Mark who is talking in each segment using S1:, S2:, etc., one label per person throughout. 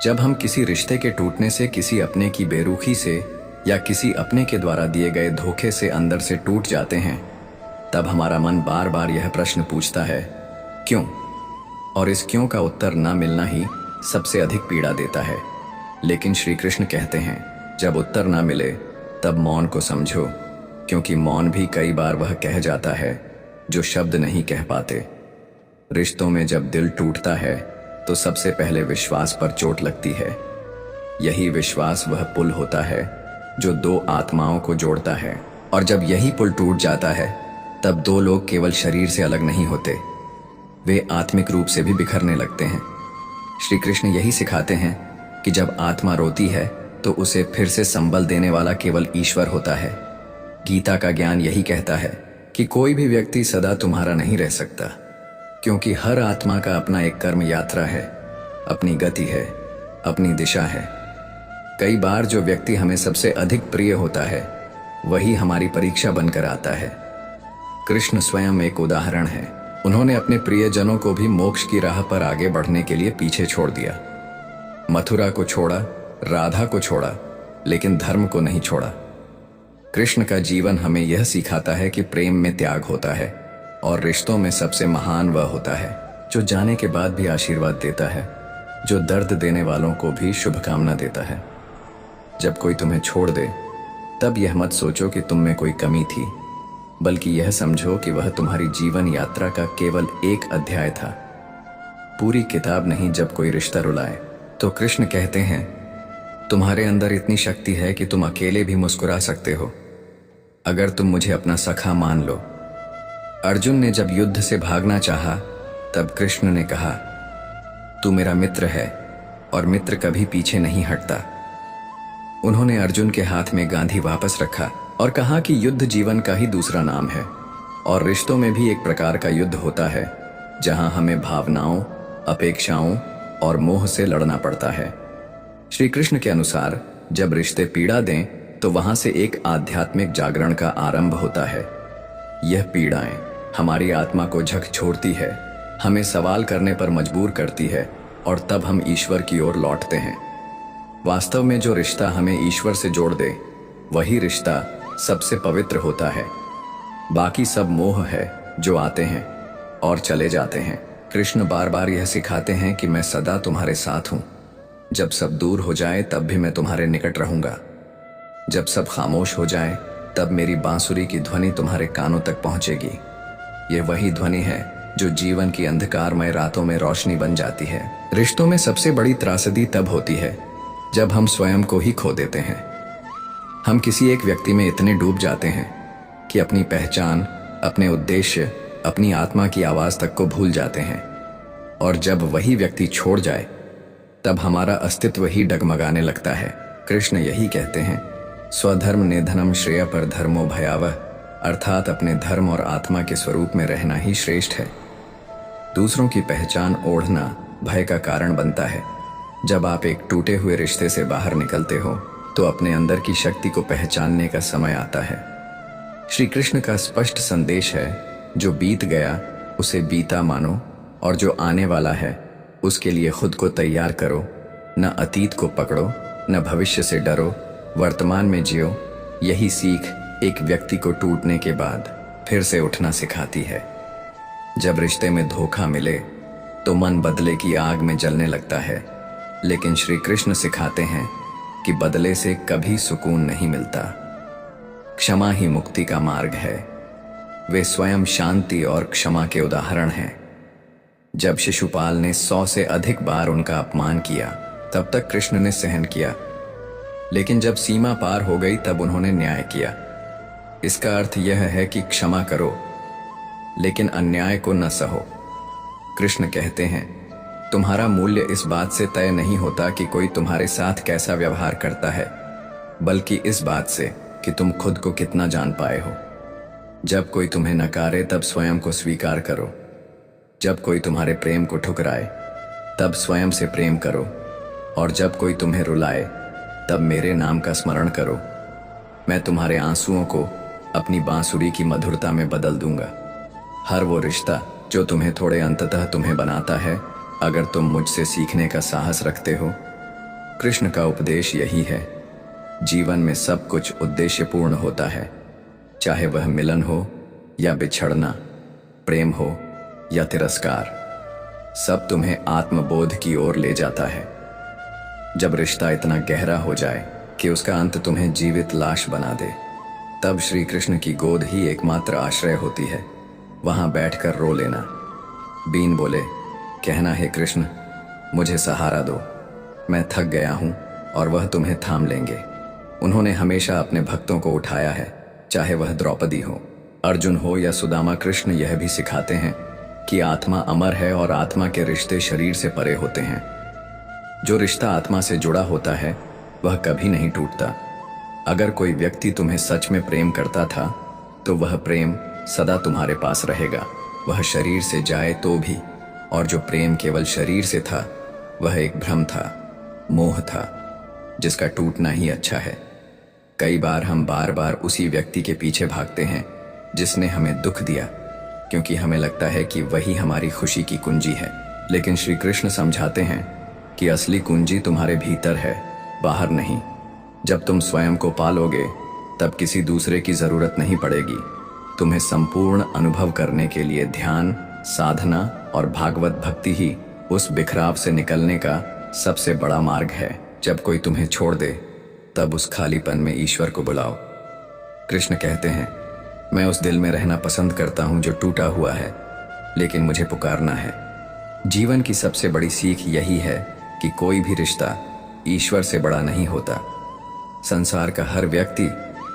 S1: जब हम किसी रिश्ते के टूटने से, किसी अपने की बेरुखी से या किसी अपने के द्वारा दिए गए धोखे से अंदर से टूट जाते हैं, तब हमारा मन बार बार यह प्रश्न पूछता है, क्यों? और इस क्यों का उत्तर न मिलना ही सबसे अधिक पीड़ा देता है। लेकिन श्री कृष्ण कहते हैं, जब उत्तर न मिले तब मौन को समझो, क्योंकि मौन भी कई बार वह कह जाता है जो शब्द नहीं कह पाते। रिश्तों में जब दिल टूटता है तो सबसे पहले विश्वास पर चोट लगती है। यही विश्वास वह पुल होता है जो दो आत्माओं को जोड़ता है, और जब यही पुल टूट जाता है तब दो लोग केवल शरीर से अलग नहीं होते, वे आत्मिक रूप से भी बिखरने लगते हैं। श्री कृष्ण यही सिखाते हैं कि जब आत्मा रोती है तो उसे फिर से संबल देने वाला केवल ईश्वर होता है। गीता का ज्ञान यही कहता है कि कोई भी व्यक्ति सदा तुम्हारा नहीं रह सकता, क्योंकि हर आत्मा का अपना एक कर्म यात्रा है, अपनी गति है, अपनी दिशा है। कई बार जो व्यक्ति हमें सबसे अधिक प्रिय होता है वही हमारी परीक्षा बनकर आता है। कृष्ण स्वयं एक उदाहरण है। उन्होंने अपने प्रियजनों को भी मोक्ष की राह पर आगे बढ़ने के लिए पीछे छोड़ दिया। मथुरा को छोड़ा, राधा को छोड़ा, लेकिन धर्म को नहीं छोड़ा। कृष्ण का जीवन हमें यह सिखाता है कि प्रेम में त्याग होता है, और रिश्तों में सबसे महान वह होता है जो जाने के बाद भी आशीर्वाद देता है, जो दर्द देने वालों को भी शुभकामना देता है। जब कोई तुम्हें छोड़ दे तब यह मत सोचो कि तुम में कोई कमी थी, बल्कि यह समझो कि वह तुम्हारी जीवन यात्रा का केवल एक अध्याय था, पूरी किताब नहीं। जब कोई रिश्ता रुलाए तो कृष्ण कहते हैं, तुम्हारे अंदर इतनी शक्ति है कि तुम अकेले भी मुस्कुरा सकते हो, अगर तुम मुझे अपना सखा मान लो। अर्जुन ने जब युद्ध से भागना चाहा तब कृष्ण ने कहा, तू मेरा मित्र है और मित्र कभी पीछे नहीं हटता। उन्होंने अर्जुन के हाथ में गांधी वापस रखा और कहा कि युद्ध जीवन का ही दूसरा नाम है, और रिश्तों में भी एक प्रकार का युद्ध होता है जहां हमें भावनाओं, अपेक्षाओं और मोह से लड़ना पड़ता है। श्री कृष्ण के अनुसार जब रिश्ते पीड़ा दें तो वहां से एक आध्यात्मिक जागरण का आरंभ होता है। यह पीड़ाएं हमारी आत्मा को झकझोरती है, हमें सवाल करने पर मजबूर करती है, और तब हम ईश्वर की ओर लौटते हैं। वास्तव में जो रिश्ता हमें ईश्वर से जोड़ दे वही रिश्ता सबसे पवित्र होता है। बाकी सब मोह है जो आते हैं और चले जाते हैं। कृष्ण बार बार यह सिखाते हैं कि मैं सदा तुम्हारे साथ हूं। जब सब दूर हो जाए तब भी मैं तुम्हारे निकट रहूंगा। जब सब खामोश हो जाए तब मेरी बांसुरी की ध्वनि तुम्हारे कानों तक पहुंचेगी। यह वही ध्वनि है जो जीवन की अंधकारमय रातों में रोशनी बन जाती है। रिश्तों में सबसे बड़ी त्रासदी तब होती है जब हम स्वयं को ही खो देते हैं। हम किसी एक व्यक्ति में इतने डूब जाते हैं कि अपनी पहचान, अपने उद्देश्य, अपनी आत्मा की आवाज तक को भूल जाते हैं, और जब वही व्यक्ति छोड़ जाए तब हमारा अस्तित्व ही डगमगाने लगता है। कृष्ण यही कहते हैं, स्वधर्म निधनम श्रेय पर धर्मो भयावह, अर्थात अपने धर्म और आत्मा के स्वरूप में रहना ही श्रेष्ठ है। दूसरों की पहचान ओढ़ना भय का कारण बनता है। जब आप एक टूटे हुए रिश्ते से बाहर निकलते हो तो अपने अंदर की शक्ति को पहचानने का समय आता है। श्री कृष्ण का स्पष्ट संदेश है, जो बीत गया उसे बीता मानो, और जो आने वाला है उसके लिए खुद को तैयार करो। न अतीत को पकड़ो, न भविष्य से डरो, वर्तमान में जियो। यही सीख एक व्यक्ति को टूटने के बाद फिर से उठना सिखाती है। जब रिश्ते में धोखा मिले तो मन बदले की आग में जलने लगता है, लेकिन श्री कृष्ण सिखाते हैं कि बदले से कभी सुकून नहीं मिलता। क्षमा ही मुक्ति का मार्ग है। वे स्वयं शांति और क्षमा के उदाहरण हैं। जब शिशुपाल ने 100 से अधिक बार उनका अपमान किया तब तक कृष्ण ने सहन किया, लेकिन जब सीमा पार हो गई तब उन्होंने न्याय किया। इसका अर्थ यह है कि क्षमा करो, लेकिन अन्याय को न सहो। कृष्ण कहते हैं, तुम्हारा मूल्य इस बात से तय नहीं होता कि कोई तुम्हारे साथ कैसा व्यवहार करता है, बल्कि इस बात से कि तुम खुद को कितना जान पाए हो। जब कोई तुम्हें नकारे तब स्वयं को स्वीकार करो। जब कोई तुम्हारे प्रेम को ठुकराए तब स्वयं से प्रेम करो, और जब कोई तुम्हें रुलाए तब मेरे नाम का स्मरण करो। मैं तुम्हारे आंसुओं को अपनी बांसुरी की मधुरता में बदल दूंगा। हर वो रिश्ता जो तुम्हें थोड़े अंततः तुम्हें बनाता है, अगर तुम मुझसे सीखने का साहस रखते हो कृष्ण का उपदेश यही है, जीवन में सब कुछ उद्देश्यपूर्ण होता है, चाहे वह मिलन हो या बिछड़ना, प्रेम हो या तिरस्कार, सब तुम्हें आत्मबोध की ओर ले जाता है। जब रिश्ता इतना गहरा हो जाए कि उसका अंत तुम्हें जीवित लाश बना दे, तब श्री कृष्ण की गोद ही एकमात्र आश्रय होती है। वहां बैठकर रो लेना, बीन बोले, कहना है कृष्ण मुझे सहारा दो, मैं थक गया हूं, और वह तुम्हें थाम लेंगे। उन्होंने हमेशा अपने भक्तों को उठाया है, चाहे वह द्रौपदी हो, अर्जुन हो या सुदामा। कृष्ण यह भी सिखाते हैं कि आत्मा अमर है और आत्मा के रिश्ते शरीर से परे होते हैं। जो रिश्ता आत्मा से जुड़ा होता है वह कभी नहीं टूटता। अगर कोई व्यक्ति तुम्हें सच में प्रेम करता था तो वह प्रेम सदा तुम्हारे पास रहेगा, वह शरीर से जाए तो भी। और जो प्रेम केवल शरीर से था वह एक भ्रम था, मोह था, जिसका टूटना ही अच्छा है। कई बार हम बार बार उसी व्यक्ति के पीछे भागते हैं जिसने हमें दुख दिया, क्योंकि हमें लगता है कि वही हमारी खुशी की कुंजी है। लेकिन श्री कृष्ण समझाते हैं कि असली कुंजी तुम्हारे भीतर है, बाहर नहीं। जब तुम स्वयं को पालोगे तब किसी दूसरे की जरूरत नहीं पड़ेगी। तुम्हें संपूर्ण अनुभव करने के लिए ध्यान, साधना और भागवत भक्ति ही उस बिखराव से निकलने का सबसे बड़ा मार्ग है। जब कोई तुम्हें छोड़ दे तब उस खालीपन में ईश्वर को बुलाओ। कृष्ण कहते हैं, मैं उस दिल में रहना पसंद करता हूं जो टूटा हुआ है, लेकिन मुझे पुकारना है। जीवन की सबसे बड़ी सीख यही है कि कोई भी रिश्ता ईश्वर से बड़ा नहीं होता। संसार का हर व्यक्ति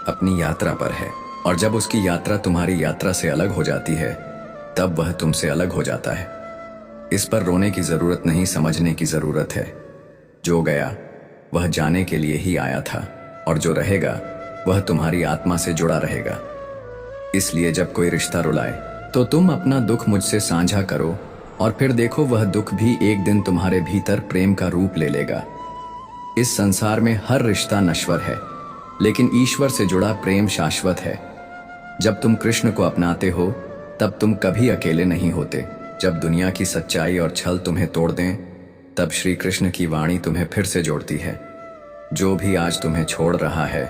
S1: अपनी यात्रा पर है, और जब उसकी यात्रा तुम्हारी यात्रा से अलग हो जाती है तब वह तुमसे अलग हो जाता है। इस पर रोने की जरूरत नहीं, समझने की जरूरत है। जो गया वह जाने के लिए ही आया था, और जो रहेगा वह तुम्हारी आत्मा से जुड़ा रहेगा। इसलिए जब कोई रिश्ता रुलाए तो तुम अपना दुख मुझसे साझा करो, और फिर देखो वह दुख भी एक दिन तुम्हारे भीतर प्रेम का रूप ले लेगा। इस संसार में हर रिश्ता नश्वर है, लेकिन ईश्वर से जुड़ा प्रेम शाश्वत है। जब तुम कृष्ण को अपनाते हो तब तुम कभी अकेले नहीं होते। जब दुनिया की सच्चाई और छल तुम्हें तोड़ दें, तब श्री कृष्ण की वाणी तुम्हें फिर से जोड़ती है। जो भी आज तुम्हें छोड़ रहा है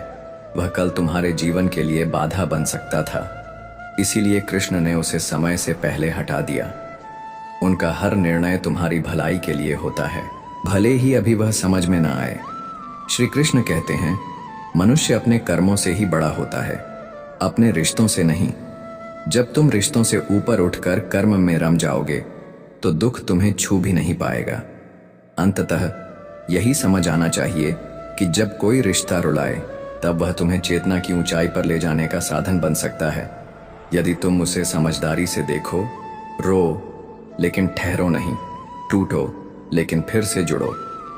S1: वह कल तुम्हारे जीवन के लिए बाधा बन सकता था, इसीलिए कृष्ण ने उसे समय से पहले हटा दिया। उनका हर निर्णय तुम्हारी भलाई के लिए होता है, भले ही अभी वह समझ में ना आए। श्री कृष्ण कहते हैं, मनुष्य अपने कर्मों से ही बड़ा होता है, अपने रिश्तों से नहीं। जब तुम रिश्तों से ऊपर उठकर कर्म में रम जाओगे तो दुख तुम्हें छू भी नहीं पाएगा। अंततः यही समझ आना चाहिए कि जब कोई रिश्ता रुलाए तब वह तुम्हें चेतना की ऊंचाई पर ले जाने का साधन बन सकता है। यदि तुम उसे समझदारी से देखो, रो लेकिन ठहरो नहीं, टूटो लेकिन फिर से जुड़ो,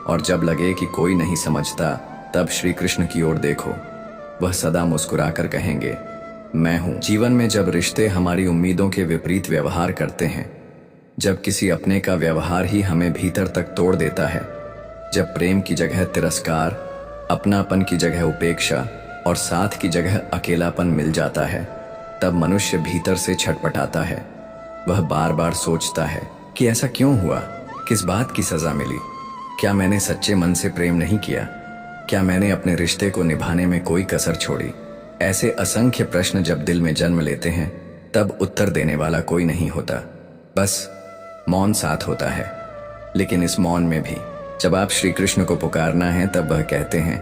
S1: और जब लगे कि कोई नहीं समझता तब श्री कृष्ण की ओर देखो। वह सदा मुस्कुराकर कहेंगे, मैं हूं। जीवन में जब रिश्ते हमारी उम्मीदों के विपरीत व्यवहार करते हैं, जब किसी अपने का व्यवहार ही हमें भीतर तक तोड़ देता है, जब प्रेम की जगह तिरस्कार, अपनापन की जगह उपेक्षा और साथ की जगह अकेलापन मिल जाता है, तब मनुष्य भीतर से छटपटाता है। वह बार बार सोचता है कि ऐसा क्यों हुआ, किस बात की सजा मिली, क्या मैंने सच्चे मन से प्रेम नहीं किया, क्या मैंने अपने रिश्ते को निभाने में कोई कसर छोड़ी। ऐसे असंख्य प्रश्न जब दिल में जन्म लेते हैं तब उत्तर देने वाला कोई नहीं होता, बस मौन साथ होता है। लेकिन इस मौन में भी जब आप श्री कृष्ण को पुकारना है तब वह कहते हैं,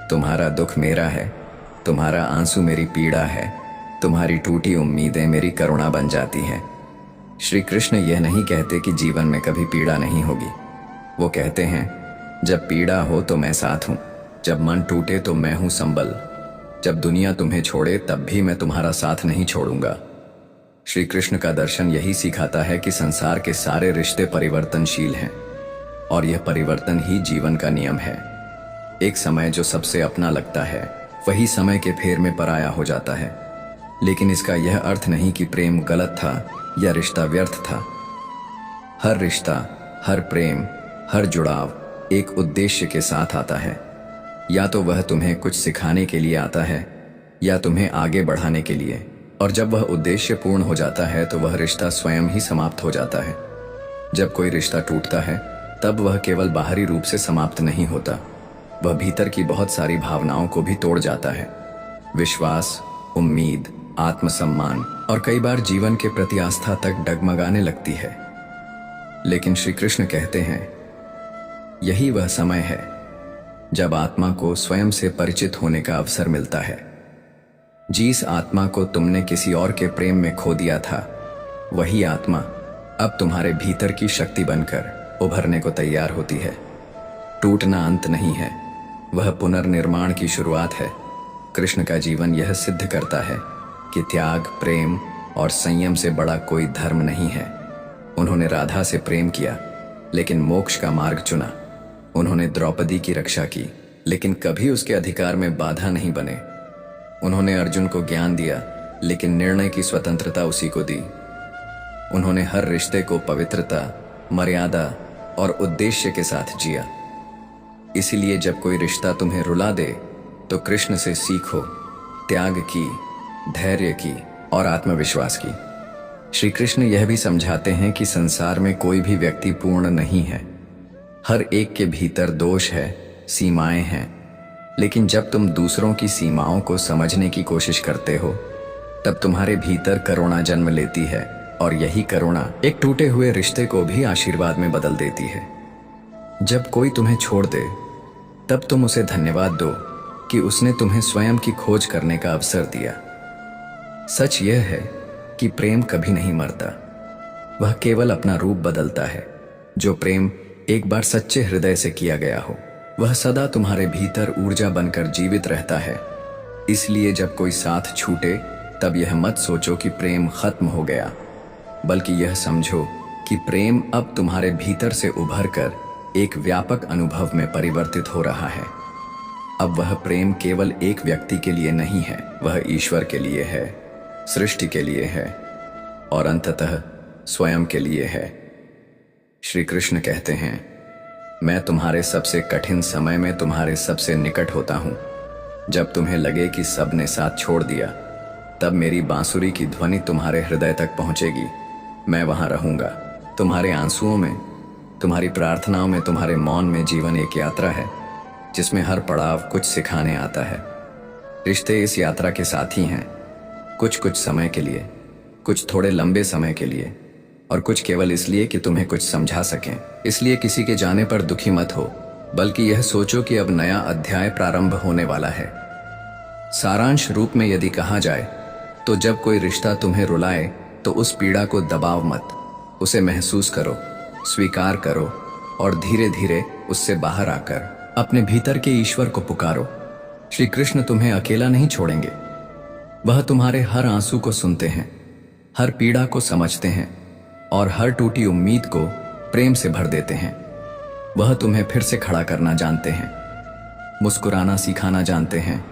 S1: तुम्हारा दुख मेरा है, तुम्हारा आंसू मेरी पीड़ा है, तुम्हारी टूटी उम्मीदें मेरी करुणा बन जाती हैं। श्री कृष्ण यह नहीं कहते कि जीवन में कभी पीड़ा नहीं होगी। वो कहते हैं, जब पीड़ा हो तो मैं साथ हूं, जब मन टूटे तो मैं हूं संबल, जब दुनिया तुम्हें छोड़े तब भी मैं तुम्हारा साथ नहीं छोड़ूंगा। श्री कृष्ण का दर्शन यही सिखाता है कि संसार के सारे रिश्ते परिवर्तनशील हैं, और यह परिवर्तन ही जीवन का नियम है। एक समय जो सबसे अपना लगता है वही समय के फेर में पराया हो जाता है। लेकिन इसका यह अर्थ नहीं कि प्रेम गलत था या रिश्ता व्यर्थ था। हर रिश्ता, हर प्रेम, हर जुड़ाव एक उद्देश्य के साथ आता है। या तो वह तुम्हें कुछ सिखाने के लिए आता है या तुम्हें आगे बढ़ाने के लिए, और जब वह उद्देश्य पूर्ण हो जाता है तो वह रिश्ता स्वयं ही समाप्त हो जाता है। जब कोई रिश्ता टूटता है तब वह केवल बाहरी रूप से समाप्त नहीं होता, वह भीतर की बहुत सारी भावनाओं को भी तोड़ जाता है। विश्वास, उम्मीद, आत्मसम्मान और कई बार जीवन के प्रति आस्था तक डगमगाने लगती है। लेकिन श्री कृष्ण कहते हैं, यही वह समय है जब आत्मा को स्वयं से परिचित होने का अवसर मिलता है। जिस आत्मा को तुमने किसी और के प्रेम में खो दिया था, वही आत्मा अब तुम्हारे भीतर की शक्ति बनकर उभरने को तैयार होती है। टूटना अंत नहीं है, वह पुनर्निर्माण की शुरुआत है। कृष्ण का जीवन यह सिद्ध करता है कि त्याग, प्रेम और संयम से बड़ा कोई धर्म नहीं है। उन्होंने राधा से प्रेम किया, लेकिन मोक्ष का मार्ग चुना। उन्होंने द्रौपदी की रक्षा की, लेकिन कभी उसके अधिकार में बाधा नहीं बने। उन्होंने अर्जुन को ज्ञान दिया, लेकिन निर्णय की स्वतंत्रता उसी को दी। उन्होंने हर रिश्ते को पवित्रता, मर्यादा और उद्देश्य के साथ जिया। इसीलिए जब कोई रिश्ता तुम्हें रुला दे, तो कृष्ण से सीखो, त्याग की, धैर्य की और आत्मविश्वास की। श्री कृष्ण यह भी समझाते हैं कि संसार में कोई भी व्यक्ति पूर्ण नहीं है। हर एक के भीतर दोष है, सीमाएं हैं। लेकिन जब तुम दूसरों की सीमाओं को समझने की कोशिश करते हो, तब तुम्हारे भीतर करुणा जन्म लेती है, और यही करुणा एक टूटे हुए रिश्ते को भी आशीर्वाद में बदल देती है। जब कोई तुम्हें छोड़ दे, तब तुम उसे धन्यवाद दो कि उसने तुम्हें स्वयं की खोज करने का अवसर दिया। सच यह है कि प्रेम कभी नहीं मरता, वह केवल अपना रूप बदलता है। जो प्रेम एक बार सच्चे हृदय से किया गया हो, वह सदा तुम्हारे भीतर ऊर्जा बनकर जीवित रहता है। इसलिए जब कोई साथ छूटे, तब यह मत सोचो कि प्रेम खत्म हो गया, बल्कि यह समझो कि प्रेम अब तुम्हारे भीतर से उभर कर एक व्यापक अनुभव में परिवर्तित हो रहा है। अब वह प्रेम केवल एक व्यक्ति के लिए नहीं है, वह ईश्वर के लिए है, सृष्टि के लिए है और अंततः स्वयं के लिए है। श्री कृष्ण कहते हैं, मैं तुम्हारे सबसे कठिन समय में तुम्हारे सबसे निकट होता हूं। जब तुम्हें लगे कि सब ने साथ छोड़ दिया, तब मेरी बांसुरी की ध्वनि तुम्हारे हृदय तक पहुंचेगी। मैं वहां रहूंगा, तुम्हारे आंसुओं में, तुम्हारी प्रार्थनाओं में, तुम्हारे मौन में। जीवन एक यात्रा है जिसमें हर पड़ाव कुछ सिखाने आता है। रिश्ते इस यात्रा के साथी हैं, कुछ कुछ समय के लिए, कुछ थोड़े लंबे समय के लिए, और कुछ केवल इसलिए कि तुम्हें कुछ समझा सकें। इसलिए किसी के जाने पर दुखी मत हो, बल्कि यह सोचो कि अब नया अध्याय प्रारंभ होने वाला है। सारांश रूप में यदि कहा जाए, तो जब कोई रिश्ता तुम्हें रुलाए, तो उस पीड़ा को दबाव मत, उसे महसूस करो, स्वीकार करो और धीरे धीरे उससे बाहर आकर अपने भीतर के ईश्वर को पुकारो। श्री कृष्ण तुम्हें अकेला नहीं छोड़ेंगे। वह तुम्हारे हर आंसू को सुनते हैं, हर पीड़ा को समझते हैं और हर टूटी उम्मीद को प्रेम से भर देते हैं। वह तुम्हें फिर से खड़ा करना जानते हैं, मुस्कुराना सिखाना जानते हैं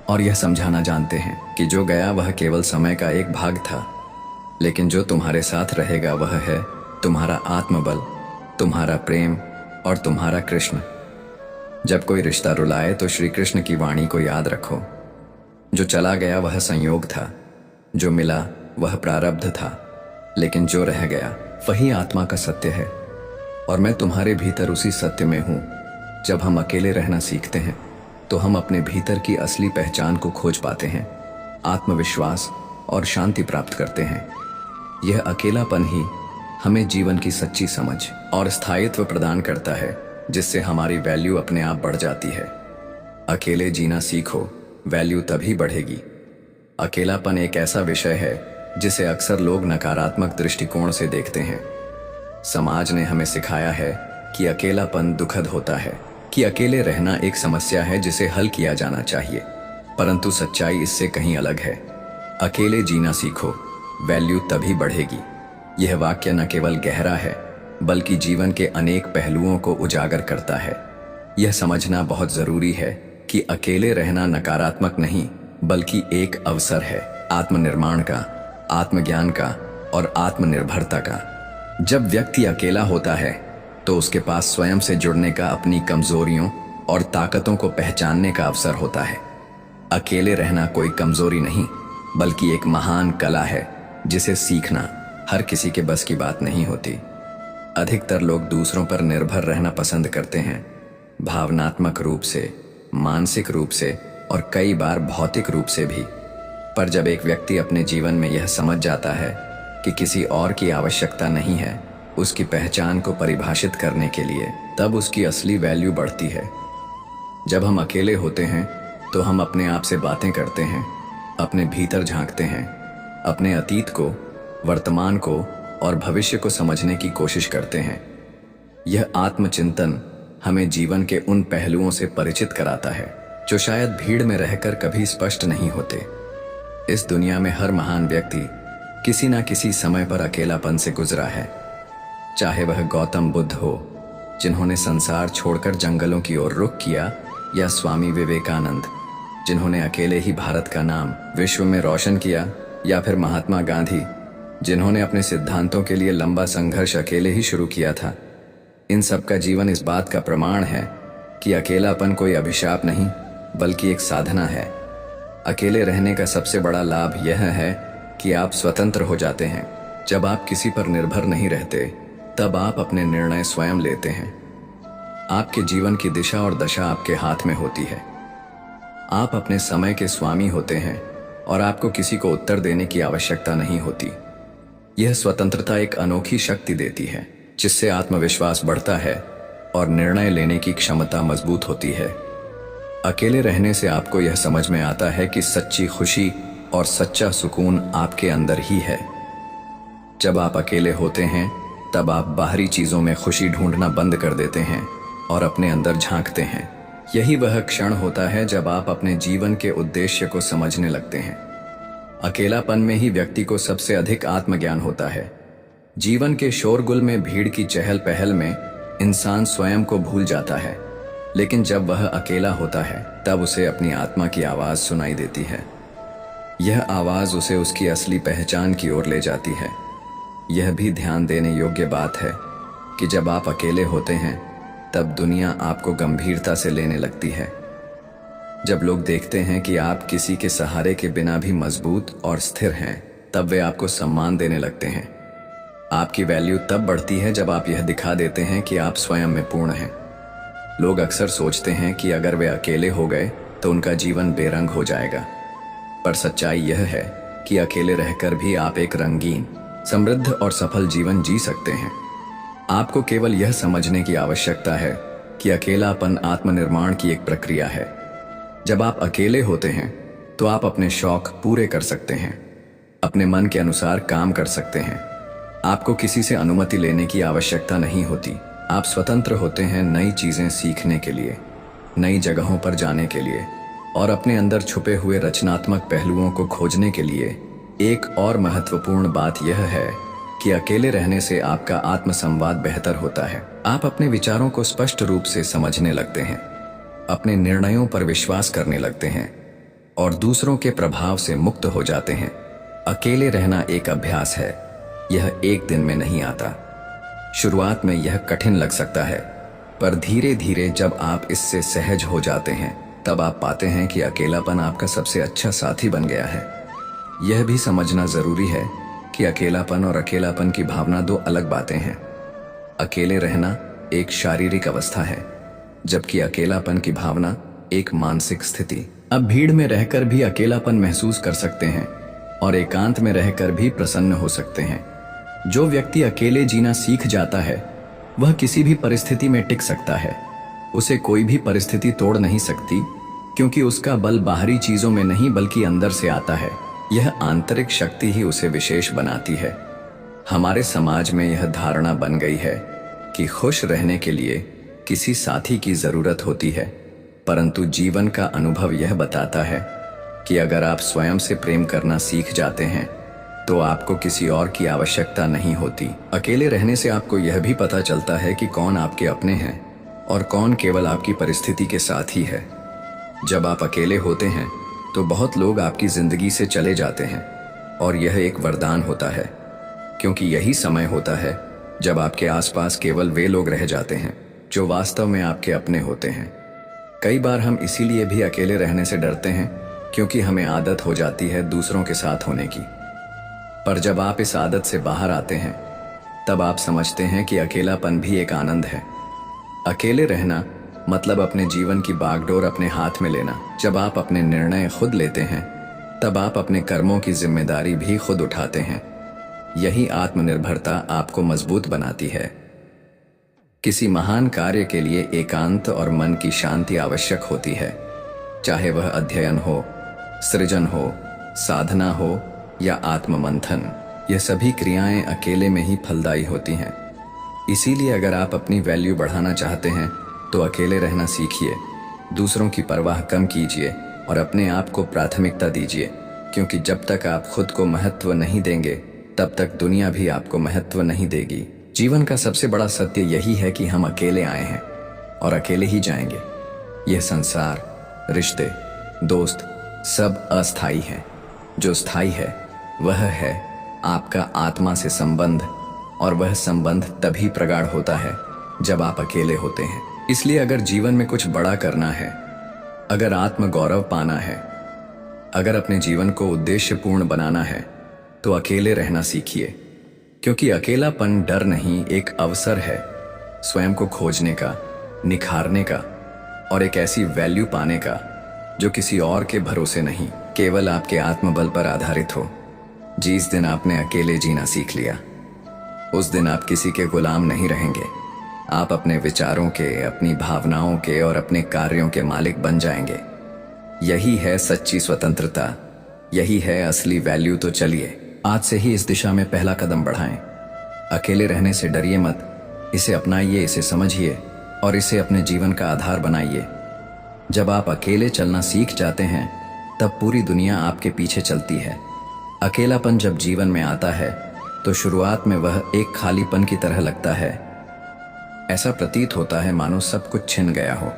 S1: और यह समझाना जानते हैं कि जो गया वह केवल समय का एक भाग था, लेकिन जो तुम्हारे साथ रहेगा वह है तुम्हारा आत्मबल, तुम्हारा प्रेम और तुम्हारा कृष्ण। जब कोई रिश्ता रुलाए, तो श्री कृष्ण की वाणी को याद रखो। जो चला गया वह संयोग था, जो मिला वह प्रारब्ध था, लेकिन जो रह गया वही आत्मा का सत्य है। और मैं तुम्हारे भीतर उसी सत्य में हूं। जब हम अकेले रहना सीखते हैं, तो हम अपने भीतर की असली पहचान को खोज पाते हैं, आत्मविश्वास और शांति प्राप्त करते हैं। यह अकेलापन ही हमें जीवन की सच्ची समझ और स्थायित्व प्रदान करता है, जिससे हमारी वैल्यू अपने आप बढ़ जाती है। अकेले जीना सीखो, वैल्यू तभी बढ़ेगी। अकेलापन एक ऐसा विषय है जिसे अक्सर लोग नकारात्मक दृष्टिकोण से देखते हैं। समाज ने हमें सिखाया है कि अकेलापन दुखद होता है, कि अकेले रहना एक समस्या है जिसे हल किया जाना चाहिए, परंतु सच्चाई इससे कहीं अलग है। अकेले जीना सीखो, वैल्यू तभी बढ़ेगी। यह वाक्य न केवल गहरा है, बल्कि जीवन के अनेक पहलुओं को उजागर करता है। यह समझना बहुत जरूरी है कि अकेले रहना नकारात्मक नहीं, बल्कि एक अवसर है आत्मनिर्माण का, आत्मज्ञान का और आत्मनिर्भरता का। जब व्यक्ति अकेला होता है, तो उसके पास स्वयं से जुड़ने का, अपनी कमजोरियों और ताकतों को पहचानने का अवसर होता है। अकेले रहना कोई कमजोरी नहीं, बल्कि एक महान कला है जिसे सीखना हर किसी के बस की बात नहीं होती। अधिकतर लोग दूसरों पर निर्भर रहना पसंद करते हैं, भावनात्मक रूप से, मानसिक रूप से और कई बार भौतिक रूप से भी। पर जब एक व्यक्ति अपने जीवन में यह समझ जाता है कि किसी और की आवश्यकता नहीं है उसकी पहचान को परिभाषित करने के लिए, तब उसकी असली वैल्यू बढ़ती है। जब हम अकेले होते हैं तो हम अपने आप से बातें करते हैं, अपने भीतर झांकते हैं, अपने अतीत को, वर्तमान को और भविष्य को समझने की कोशिश करते हैं। यह आत्मचिंतन हमें जीवन के उन पहलुओं से परिचित कराता है जो शायद भीड़ में रहकर कभी स्पष्ट नहीं होते। इस दुनिया में हर महान व्यक्ति किसी ना किसी समय पर अकेलापन से गुजरा है। चाहे वह गौतम बुद्ध हो, जिन्होंने संसार छोड़कर जंगलों की ओर रुख किया, या स्वामी विवेकानंद, जिन्होंने अकेले ही भारत का नाम विश्व में रोशन किया, या फिर महात्मा गांधी, जिन्होंने अपने सिद्धांतों के लिए लंबा संघर्ष अकेले ही शुरू किया था। इन सब का जीवन इस बात का प्रमाण है कि अकेलापन कोई अभिशाप नहीं बल्कि एक साधना है। अकेले रहने का सबसे बड़ा लाभ यह है कि आप स्वतंत्र हो जाते हैं। जब आप किसी पर निर्भर नहीं रहते तब आप अपने निर्णय स्वयं लेते हैं। आपके जीवन की दिशा और दशा आपके हाथ में होती है। आप अपने समय के स्वामी होते हैं और आपको किसी को उत्तर देने की आवश्यकता नहीं होती। यह स्वतंत्रता एक अनोखी शक्ति देती है जिससे आत्मविश्वास बढ़ता है और निर्णय लेने की क्षमता मजबूत होती है। अकेले रहने से आपको यह समझ में आता है कि सच्ची खुशी और सच्चा सुकून आपके अंदर ही है। जब आप अकेले होते हैं तब आप बाहरी चीजों में खुशी ढूंढना बंद कर देते हैं और अपने अंदर झांकते हैं। यही वह क्षण होता है जब आप अपने जीवन के उद्देश्य को समझने लगते हैं। अकेलापन में ही व्यक्ति को सबसे अधिक आत्मज्ञान होता है। जीवन के शोरगुल में, भीड़ की चहल पहल में इंसान स्वयं को भूल जाता है, लेकिन जब वह अकेला होता है तब उसे अपनी आत्मा की आवाज सुनाई देती है। यह आवाज उसे उसकी असली पहचान की ओर ले जाती है। यह भी ध्यान देने योग्य बात है कि जब आप अकेले होते हैं तब दुनिया आपको गंभीरता से लेने लगती है। जब लोग देखते हैं कि आप किसी के सहारे के बिना भी मजबूत और स्थिर हैं, तब वे आपको सम्मान देने लगते हैं। आपकी वैल्यू तब बढ़ती है जब आप यह दिखा देते हैं कि आप स्वयं में पूर्ण हैं। लोग अक्सर सोचते हैं कि अगर वे अकेले हो गए तो उनका जीवन बेरंग हो जाएगा, पर सच्चाई यह है कि अकेले रहकर भी आप एक रंगीन, समृद्ध और सफल जीवन जी सकते हैं। आपको केवल यह समझने की आवश्यकता है कि अकेलापन आत्मनिर्माण की एक प्रक्रिया है। जब आप अकेले होते हैं तो आप अपने शौक पूरे कर सकते हैं, अपने मन के अनुसार काम कर सकते हैं। आपको किसी से अनुमति लेने की आवश्यकता नहीं होती। आप स्वतंत्र होते हैं नई चीजें सीखने के लिए, नई जगहों पर जाने के लिए और अपने अंदर छुपे हुए रचनात्मक पहलुओं को खोजने के लिए। एक और महत्वपूर्ण बात यह है कि अकेले रहने से आपका आत्मसंवाद बेहतर होता है। आप अपने विचारों को स्पष्ट रूप से समझने लगते हैं, अपने निर्णयों पर विश्वास करने लगते हैं और दूसरों के प्रभाव से मुक्त हो जाते हैं। अकेले रहना एक अभ्यास है, यह एक दिन में नहीं आता। शुरुआत में यह कठिन लग सकता है, पर धीरे धीरे जब आप इससे सहज हो जाते हैं तब आप पाते हैं कि अकेलापन आपका सबसे अच्छा साथी बन गया है। यह भी समझना जरूरी है कि अकेलापन और अकेलापन की भावना दो अलग बातें हैं। अकेले रहना एक शारीरिक अवस्था है, जबकि अकेलापन की भावना एक मानसिक स्थिति। अब भीड़ में रहकर भी अकेलापन महसूस कर सकते हैं और एकांत में रहकर भी प्रसन्न हो सकते हैं। जो व्यक्ति अकेले जीना सीख जाता है वह किसी भी परिस्थिति में टिक सकता है। उसे कोई भी परिस्थिति तोड़ नहीं सकती, क्योंकि उसका बल बाहरी चीजों में नहीं बल्कि अंदर से आता है। यह आंतरिक शक्ति ही उसे विशेष बनाती है। हमारे समाज में यह धारणा बन गई है कि खुश रहने के लिए किसी साथी की जरूरत होती है, परंतु जीवन का अनुभव यह बताता है कि अगर आप स्वयं से प्रेम करना सीख जाते हैं तो आपको किसी और की आवश्यकता नहीं होती। अकेले रहने से आपको यह भी पता चलता है कि कौन आपके अपने हैं और कौन केवल आपकी परिस्थिति के साथ ही है। जब आप अकेले होते हैं तो बहुत लोग आपकी जिंदगी से चले जाते हैं और यह एक वरदान होता है, क्योंकि यही समय होता है जब आपके आसपास केवल वे लोग रह जाते हैं जो वास्तव में आपके अपने होते हैं। कई बार हम इसीलिए भी अकेले रहने से डरते हैं क्योंकि हमें आदत हो जाती है दूसरों के साथ होने की। पर जब आप इस आदत से बाहर आते हैं तब आप समझते हैं कि अकेलापन भी एक आनंद है। अकेले रहना मतलब अपने जीवन की बागडोर अपने हाथ में लेना। जब आप अपने निर्णय खुद लेते हैं तब आप अपने कर्मों की जिम्मेदारी भी खुद उठाते हैं। यही आत्मनिर्भरता आपको मजबूत बनाती है। किसी महान कार्य के लिए एकांत और मन की शांति आवश्यक होती है, चाहे वह अध्ययन हो, सृजन हो, साधना हो या आत्ममंथन। यह सभी क्रियाएं अकेले में ही फलदायी होती हैं। इसीलिए अगर आप अपनी वैल्यू बढ़ाना चाहते हैं तो अकेले रहना सीखिए, दूसरों की परवाह कम कीजिए और अपने आप को प्राथमिकता दीजिए, क्योंकि जब तक आप खुद को महत्व नहीं देंगे तब तक दुनिया भी आपको महत्व नहीं देगी। जीवन का सबसे बड़ा सत्य यही है कि हम अकेले आए हैं और अकेले ही जाएंगे। यह संसार, रिश्ते, दोस्त सब अस्थायी हैं। जो स्थायी है वह है आपका आत्मा से संबंध, और वह संबंध तभी प्रगाढ़ होता है जब आप अकेले होते हैं। इसलिए अगर जीवन में कुछ बड़ा करना है, अगर आत्म गौरव पाना है, अगर अपने जीवन को उद्देश्यपूर्ण बनाना है तो अकेले रहना सीखिए, क्योंकि अकेलापन डर नहीं, एक अवसर है स्वयं को खोजने का, निखारने का और एक ऐसी वैल्यू पाने का जो किसी और के भरोसे नहीं, केवल आपके आत्मबल पर आधारित हो। जिस दिन आपने अकेले जीना सीख लिया उस दिन आप किसी के गुलाम नहीं रहेंगे। आप अपने विचारों के, अपनी भावनाओं के और अपने कार्यों के मालिक बन जाएंगे। यही है सच्ची स्वतंत्रता, यही है असली वैल्यू। तो चलिए आज से ही इस दिशा में पहला कदम बढ़ाएं। अकेले रहने से डरिए मत, इसे अपनाइए, इसे समझिए और इसे अपने जीवन का आधार बनाइए। जब आप अकेले चलना सीख जाते हैं तब पूरी दुनिया आपके पीछे चलती है। अकेलापन जब जीवन में आता है तो शुरुआत में वह एक खालीपन की तरह लगता है। ऐसा प्रतीत होता है मानो सब कुछ छिन गया हो,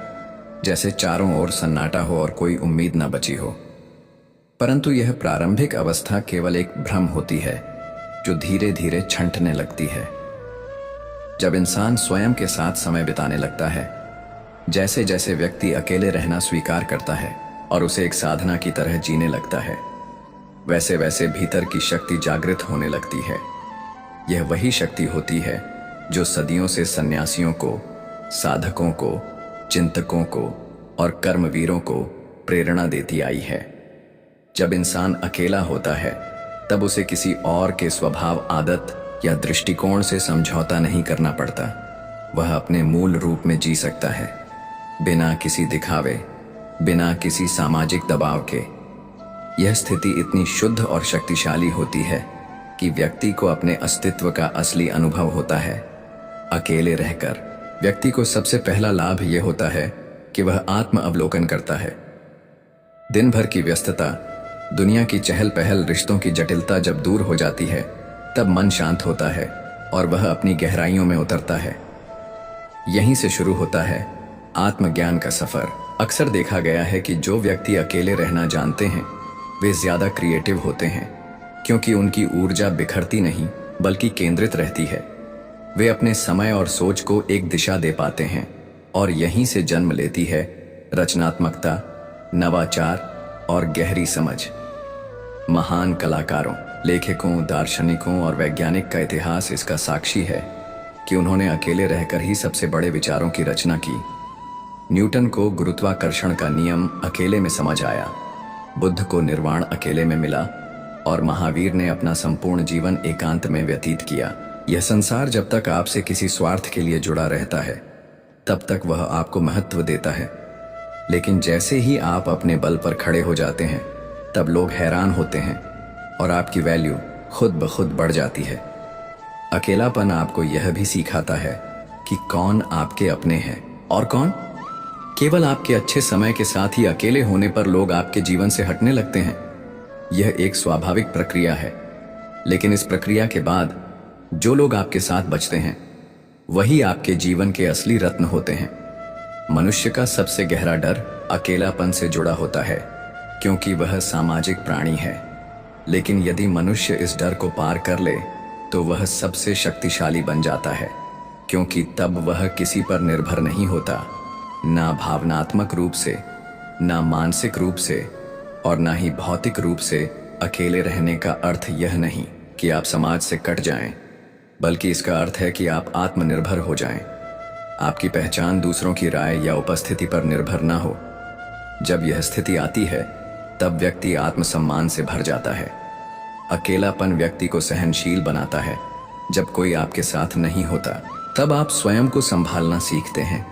S1: जैसे चारों ओर सन्नाटा हो और कोई उम्मीद न बची हो। परंतु यह प्रारंभिक अवस्था केवल एक भ्रम होती है जो धीरे धीरे छंटने लगती है। जब इंसान स्वयं के साथ समय बिताने लगता है, जैसे जैसे व्यक्ति अकेले रहना स्वीकार करता है और उसे एक साधना की तरह जीने लगता है, वैसे वैसे भीतर की शक्ति जागृत होने लगती है। यह वही शक्ति होती है जो सदियों से सन्यासियों को, साधकों को, चिंतकों को और कर्मवीरों को प्रेरणा देती आई है। जब इंसान अकेला होता है तब उसे किसी और के स्वभाव, आदत या दृष्टिकोण से समझौता नहीं करना पड़ता। वह अपने मूल रूप में जी सकता है, बिना किसी दिखावे, बिना किसी सामाजिक दबाव के। यह स्थिति इतनी शुद्ध और शक्तिशाली होती है कि व्यक्ति को अपने अस्तित्व का असली अनुभव होता है। अकेले रहकर व्यक्ति को सबसे पहला लाभ यह होता है कि वह आत्म अवलोकन करता है। दिन भर की व्यस्तता, दुनिया की चहल पहल, रिश्तों की जटिलता जब दूर हो जाती है तब मन शांत होता है और वह अपनी गहराइयों में उतरता है। यहीं से शुरू होता है आत्मज्ञान का सफर। अक्सर देखा गया है कि जो व्यक्ति अकेले रहना जानते हैं वे ज्यादा क्रिएटिव होते हैं, क्योंकि उनकी ऊर्जा बिखरती नहीं बल्कि केंद्रित रहती है। वे अपने समय और सोच को एक दिशा दे पाते हैं और यहीं से जन्म लेती है रचनात्मकता, नवाचार और गहरी समझ। महान कलाकारों, लेखकों, दार्शनिकों और वैज्ञानिक का इतिहास इसका साक्षी है कि उन्होंने अकेले रहकर ही सबसे बड़े विचारों की रचना की। न्यूटन को गुरुत्वाकर्षण का नियम अकेले में समझ आया, बुद्ध को निर्वाण अकेले में मिला और महावीर ने अपना संपूर्ण जीवन एकांत में व्यतीत किया। यह संसार जब तक आपसे किसी स्वार्थ के लिए जुड़ा रहता है तब तक वह आपको महत्व देता है, लेकिन जैसे ही आप अपने बल पर खड़े हो जाते हैं तब लोग हैरान होते हैं और आपकी वैल्यू खुद ब खुद बढ़ जाती है। अकेलापन आपको यह भी सिखाता है कि कौन आपके अपने हैं और कौन केवल आपके अच्छे समय के साथ ही अकेले होने पर लोग आपके जीवन से हटने लगते हैं। यह एक स्वाभाविक प्रक्रिया है, लेकिन इस प्रक्रिया के बाद जो लोग आपके साथ बचते हैं वही आपके जीवन के असली रत्न होते हैं। मनुष्य का सबसे गहरा डर अकेलापन से जुड़ा होता है, क्योंकि वह सामाजिक प्राणी है। लेकिन यदि मनुष्य इस डर को पार कर ले तो वह सबसे शक्तिशाली बन जाता है, क्योंकि तब वह किसी पर निर्भर नहीं होता, ना भावनात्मक रूप से, ना मानसिक रूप से और ना ही भौतिक रूप से। अकेले रहने का अर्थ यह नहीं कि आप समाज से कट जाएं, बल्कि इसका अर्थ है कि आप आत्मनिर्भर हो जाएं। आपकी पहचान दूसरों की राय या उपस्थिति पर निर्भर ना हो। जब यह स्थिति आती है तब व्यक्ति आत्मसम्मान से भर जाता है। अकेलापन व्यक्ति को सहनशील बनाता है। जब कोई आपके साथ नहीं होता तब आप स्वयं को संभालना सीखते हैं।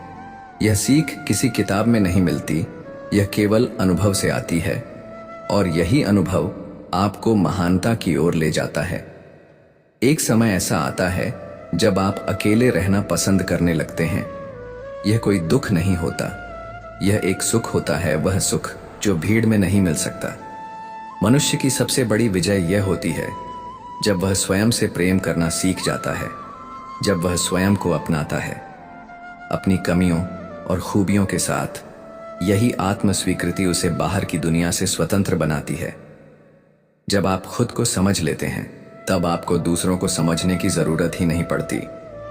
S1: यह सीख किसी किताब में नहीं मिलती, यह केवल अनुभव से आती है, और यही अनुभव आपको महानता की ओर ले जाता है। एक समय ऐसा आता है जब आप अकेले रहना पसंद करने लगते हैं। यह कोई दुख नहीं होता, यह एक सुख होता है, वह सुख जो भीड़ में नहीं मिल सकता। मनुष्य की सबसे बड़ी विजय यह होती है जब वह स्वयं से प्रेम करना सीख जाता है, जब वह स्वयं को अपनाता है, अपनी कमियों और खूबियों के साथ। यही आत्म स्वीकृति उसे बाहर की दुनिया से स्वतंत्र बनाती है। जब आप खुद को समझ लेते हैं तब आपको दूसरों को समझने की जरूरत ही नहीं पड़ती,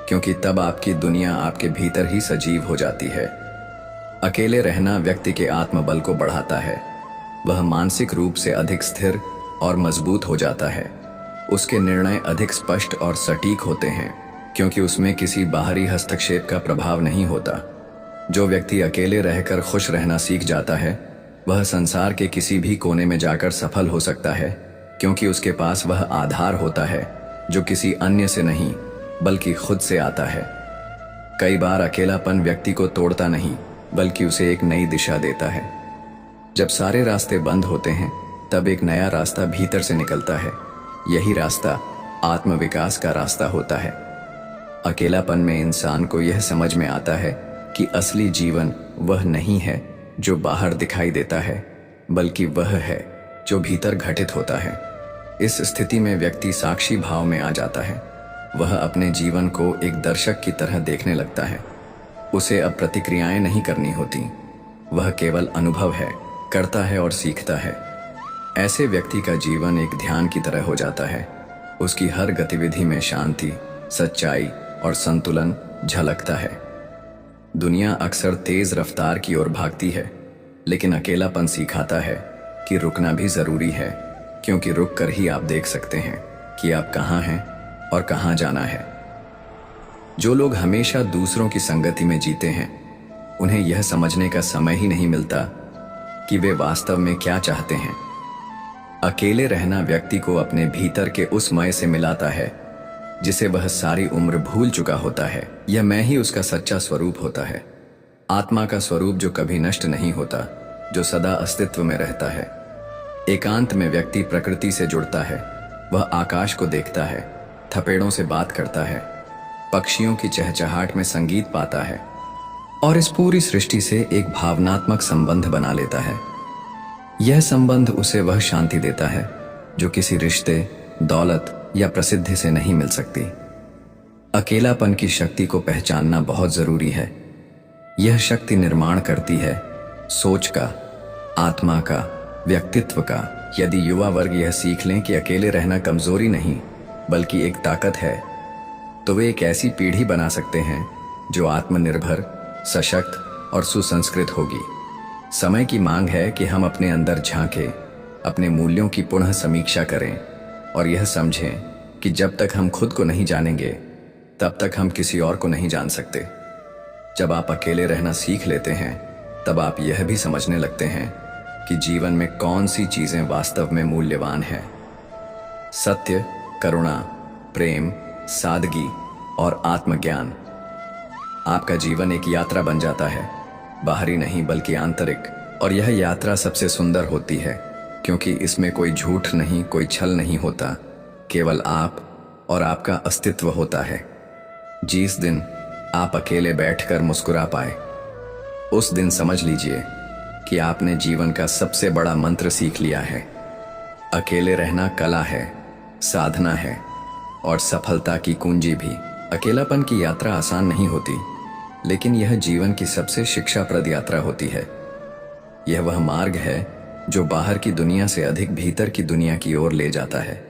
S1: क्योंकि तब आपकी दुनिया आपके भीतर ही सजीव हो जाती है। अकेले रहना व्यक्ति के आत्मबल को बढ़ाता है। वह मानसिक रूप से अधिक स्थिर और मजबूत हो जाता है। उसके निर्णय अधिक स्पष्ट और सटीक होते हैं, क्योंकि उसमें किसी बाहरी हस्तक्षेप का प्रभाव नहीं होता। जो व्यक्ति अकेले रहकर खुश रहना सीख जाता है वह संसार के किसी भी कोने में जाकर सफल हो सकता है, क्योंकि उसके पास वह आधार होता है जो किसी अन्य से नहीं बल्कि खुद से आता है। कई बार अकेलापन व्यक्ति को तोड़ता नहीं बल्कि उसे एक नई दिशा देता है। जब सारे रास्ते बंद होते हैं तब एक नया रास्ता भीतर से निकलता है। यही रास्ता आत्मविकास का रास्ता होता है। अकेलापन में इंसान को यह समझ में आता है कि असली जीवन वह नहीं है जो बाहर दिखाई देता है, बल्कि वह है जो भीतर घटित होता है। इस स्थिति में व्यक्ति साक्षी भाव में आ जाता है। वह अपने जीवन को एक दर्शक की तरह देखने लगता है। उसे अब प्रतिक्रियाएं नहीं करनी होती, वह केवल अनुभव है, करता है और सीखता है। ऐसे व्यक्ति का जीवन एक ध्यान की तरह हो जाता है। उसकी हर गतिविधि में शांति, सच्चाई और संतुलन झलकता है। दुनिया अक्सर तेज रफ्तार की ओर भागती है, लेकिन अकेलापन सिखाता है कि रुकना भी जरूरी है, क्योंकि रुक कर ही आप देख सकते हैं कि आप कहाँ हैं और कहाँ जाना है। जो लोग हमेशा दूसरों की संगति में जीते हैं उन्हें यह समझने का समय ही नहीं मिलता कि वे वास्तव में क्या चाहते हैं। अकेले रहना व्यक्ति को अपने भीतर के उस मैं से मिलाता है जिसे वह सारी उम्र भूल चुका होता है। यह मैं ही उसका सच्चा स्वरूप होता है। आत्मा का स्वरूप जो कभी नष्ट नहीं होता, जो सदा अस्तित्व में रहता है। एकांत में व्यक्ति प्रकृति से जुड़ता है। वह आकाश को देखता है, थपेड़ों से बात करता है, पक्षियों की चहचहाट में संगीत पाता है और इस पूरी सृष्टि से एक भावनात्मक संबंध बना लेता है। यह संबंध उसे वह शांति देता है जो किसी रिश्ते, दौलत या प्रसिद्धि से नहीं मिल सकती। अकेलापन की शक्ति को पहचानना बहुत जरूरी है। यह शक्ति निर्माण करती है सोच का, आत्मा का, व्यक्तित्व का। यदि युवा वर्ग यह सीख लें कि अकेले रहना कमजोरी नहीं बल्कि एक ताकत है, तो वे एक ऐसी पीढ़ी बना सकते हैं जो आत्मनिर्भर, सशक्त और सुसंस्कृत होगी। समय की मांग है कि हम अपने अंदर झांकें, अपने मूल्यों की पुनः समीक्षा करें और यह समझें कि जब तक हम खुद को नहीं जानेंगे तब तक हम किसी और को नहीं जान सकते। जब आप अकेले रहना सीख लेते हैं तब आप यह भी समझने लगते हैं कि जीवन में कौन सी चीजें वास्तव में मूल्यवान हैं। सत्य, करुणा, प्रेम, सादगी और आत्मज्ञान। आपका जीवन एक यात्रा बन जाता है, बाहरी नहीं बल्कि आंतरिक। और यह यात्रा सबसे सुंदर होती है क्योंकि इसमें कोई झूठ नहीं, कोई छल नहीं होता, केवल आप और आपका अस्तित्व होता है। जिस दिन आप अकेले बैठकर मुस्कुरा पाए, उस दिन समझ लीजिए कि आपने जीवन का सबसे बड़ा मंत्र सीख लिया है। अकेले रहना कला है, साधना है और सफलता की कुंजी भी। अकेलापन की यात्रा आसान नहीं होती, लेकिन यह जीवन की सबसे शिक्षाप्रद यात्रा होती है। यह वह मार्ग है जो बाहर की दुनिया से अधिक भीतर की दुनिया की ओर ले जाता है।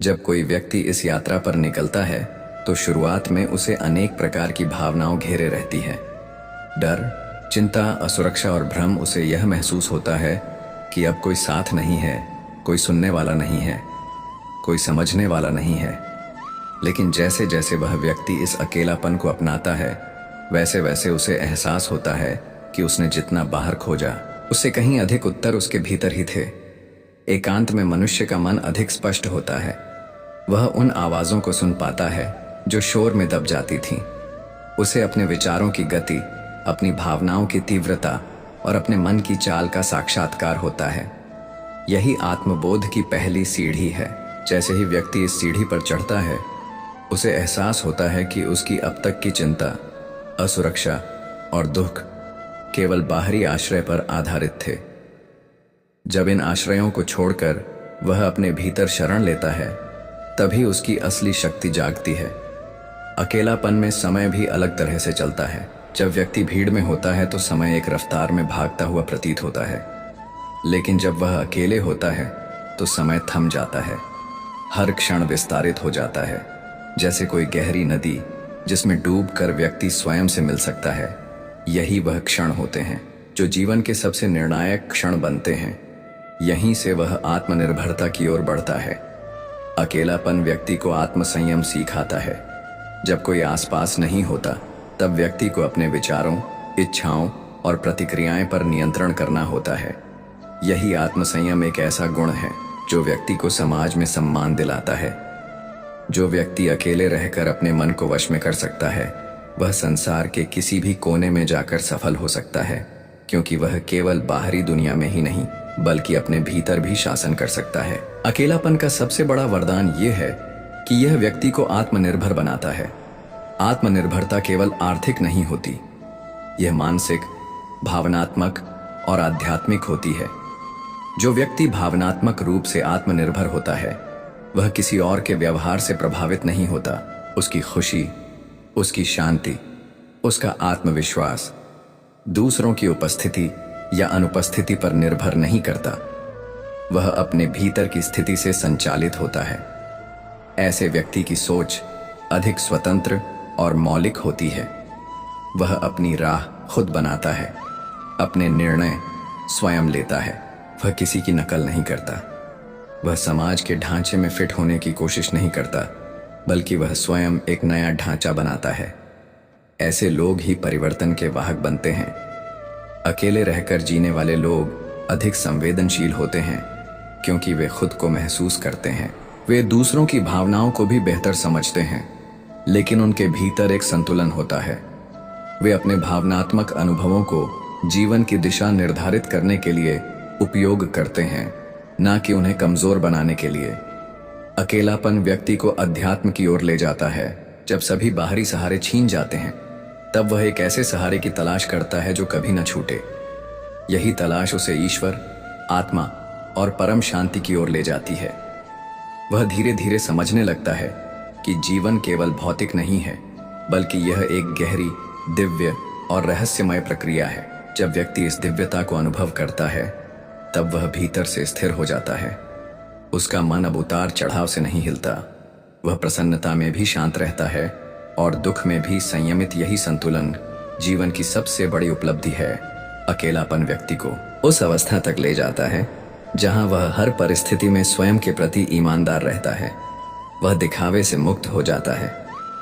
S1: जब कोई व्यक्ति इस यात्रा पर निकलता है तो शुरुआत में उसे अनेक प्रकार की भावनाओं घेरे रहती है। डर, चिंता, असुरक्षा और भ्रम। उसे यह महसूस होता है कि अब कोई साथ नहीं है, कोई सुनने वाला नहीं है, कोई समझने वाला नहीं है। लेकिन जैसे जैसे वह व्यक्ति इस अकेलापन को अपनाता है, वैसे वैसे उसे एहसास होता है कि उसने जितना बाहर खोजा उससे कहीं अधिक उत्तर उसके भीतर ही थे। एकांत में मनुष्य का मन अधिक स्पष्ट होता है। वह उन आवाजों को सुन पाता है जो शोर में दब जाती थीं। उसे अपने विचारों की गति, अपनी भावनाओं की तीव्रता और अपने मन की चाल का साक्षात्कार होता है। यही आत्मबोध की पहली सीढ़ी है। जैसे ही व्यक्ति इस सीढ़ी पर चढ़ता है, उसे एहसास होता है कि उसकी अब तक की चिंता, असुरक्षा और दुख केवल बाहरी आश्रय पर आधारित थे। जब इन आश्रयों को छोड़कर वह अपने भीतर शरण लेता है, तभी उसकी असली शक्ति जागती है। अकेलापन में समय भी अलग तरह से चलता है। जब व्यक्ति भीड़ में होता है तो समय एक रफ्तार में भागता हुआ प्रतीत होता है, लेकिन जब वह अकेले होता है तो समय थम जाता है। हर क्षण विस्तारित हो जाता है, जैसे कोई गहरी नदी जिसमें डूबकर व्यक्ति स्वयं से मिल सकता है। यही वह क्षण होते हैं जो जीवन के सबसे निर्णायक क्षण बनते हैं। यहीं से वह आत्मनिर्भरता की ओर बढ़ता है। अकेलापन व्यक्ति को आत्मसंयम सिखाता है। जब कोई आसपास नहीं होता, तब व्यक्ति को अपने विचारों, इच्छाओं और प्रतिक्रियाएं पर नियंत्रण करना होता है। यही आत्मसंयम एक ऐसा गुण है जो व्यक्ति को समाज में सम्मान दिलाता है। जो व्यक्ति अकेले रहकर अपने मन को वश में कर सकता है, वह संसार के किसी भी कोने में जाकर सफल हो सकता है, क्योंकि वह केवल बाहरी दुनिया में ही नहीं बल्कि अपने भीतर भी शासन कर सकता है। अकेलापन का सबसे बड़ा वरदान यह है कि यह व्यक्ति को आत्मनिर्भर बनाता है। आत्मनिर्भरता केवल आर्थिक नहीं होती, यह मानसिक, भावनात्मक और आध्यात्मिक होती है। जो व्यक्ति भावनात्मक रूप से आत्मनिर्भर होता है, वह किसी और के व्यवहार से प्रभावित नहीं होता। उसकी खुशी, उसकी शांति, उसका आत्मविश्वास दूसरों की उपस्थिति या अनुपस्थिति पर निर्भर नहीं करता। वह अपने भीतर की स्थिति से संचालित होता है। ऐसे व्यक्ति की सोच अधिक स्वतंत्र और मौलिक होती है। वह अपनी राह खुद बनाता है, अपने निर्णय स्वयं लेता है। वह किसी की नकल नहीं करता। वह समाज के ढांचे में फिट होने की कोशिश नहीं करता, बल्कि वह स्वयं एक नया ढांचा बनाता है। ऐसे लोग ही परिवर्तन के वाहक बनते हैं। अकेले रहकर जीने वाले लोग अधिक संवेदनशील होते हैं, क्योंकि वे खुद को महसूस करते हैं। वे दूसरों की भावनाओं को भी बेहतर समझते हैं, लेकिन उनके भीतर एक संतुलन होता है। वे अपने भावनात्मक अनुभवों को जीवन की दिशा निर्धारित करने के लिए उपयोग करते हैं, ना कि उन्हें कमजोर बनाने के लिए। अकेलापन व्यक्ति को अध्यात्म की ओर ले जाता है। जब सभी बाहरी सहारे छीन जाते हैं, तब वह एक ऐसे सहारे की तलाश करता है जो कभी न छूटे। यही तलाश उसे ईश्वर, आत्मा और परम शांति की ओर ले जाती है। वह धीरे धीरे समझने लगता है कि जीवन केवल भौतिक नहीं है, बल्कि यह एक गहरी, दिव्य और रहस्यमय प्रक्रिया है। जब व्यक्ति इस दिव्यता को अनुभव करता है, तब वह भीतर से स्थिर हो जाता है। उसका मन अब उतार चढ़ाव से नहीं हिलता। वह प्रसन्नता में भी शांत रहता है और दुख में भी संयमित। यही संतुलन जीवन की सबसे बड़ी उपलब्धि है। अकेलापन व्यक्ति को उस अवस्था तक ले जाता है जहां वह हर परिस्थिति में स्वयं के प्रति ईमानदार रहता है। वह दिखावे से मुक्त हो जाता है।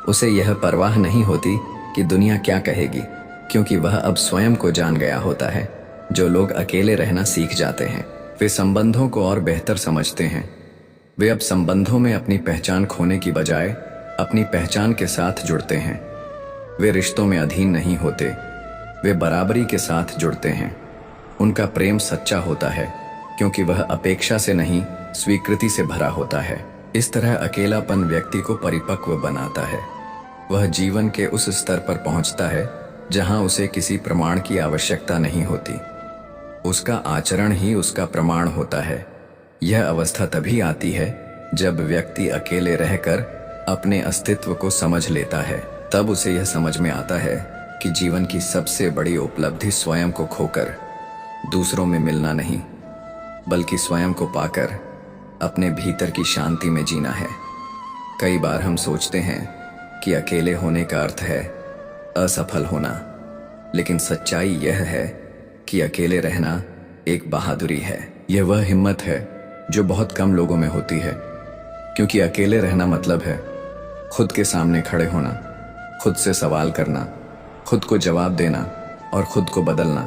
S1: उसे यह परवाह नहीं होती कि दुनिया क्या कहेगी, क्योंकि वह अब स्वयं को जान गया होता है। जो लोग अकेले रहना सीख जाते हैं, वे संबंधों को और बेहतर समझते हैं। वे अब संबंधों में अपनी पहचान खोने की बजाय अपनी पहचान के साथ जुड़ते हैं। वे रिश्तों में अधीन नहीं होते, वे बराबरी के साथ जुड़ते हैं। उनका प्रेम सच्चा होता है, क्योंकि वह अपेक्षा से नहीं, स्वीकृति से भरा होता है। इस तरह अकेलापन व्यक्ति को परिपक्व बनाता है। वह जीवन के उस स्तर पर पहुंचता है जहां उसे किसी प्रमाण की आवश्यकता नहीं होती। उसका आचरण ही उसका प्रमाण होता है। यह अवस्था तभी आती है जब व्यक्ति अकेले रहकर अपने अस्तित्व को समझ लेता है। तब उसे यह समझ में आता है कि जीवन की सबसे बड़ी उपलब्धि स्वयं को खोकर दूसरों में मिलना नहीं, बल्कि स्वयं को पाकर अपने भीतर की शांति में जीना है। कई बार हम सोचते हैं कि अकेले होने का अर्थ है असफल होना, लेकिन सच्चाई यह है कि अकेले रहना एक बहादुरी है। यह वह हिम्मत है जो बहुत कम लोगों में होती है, क्योंकि अकेले रहना मतलब है खुद के सामने खड़े होना, खुद से सवाल करना खुद को जवाब देना और खुद को बदलना।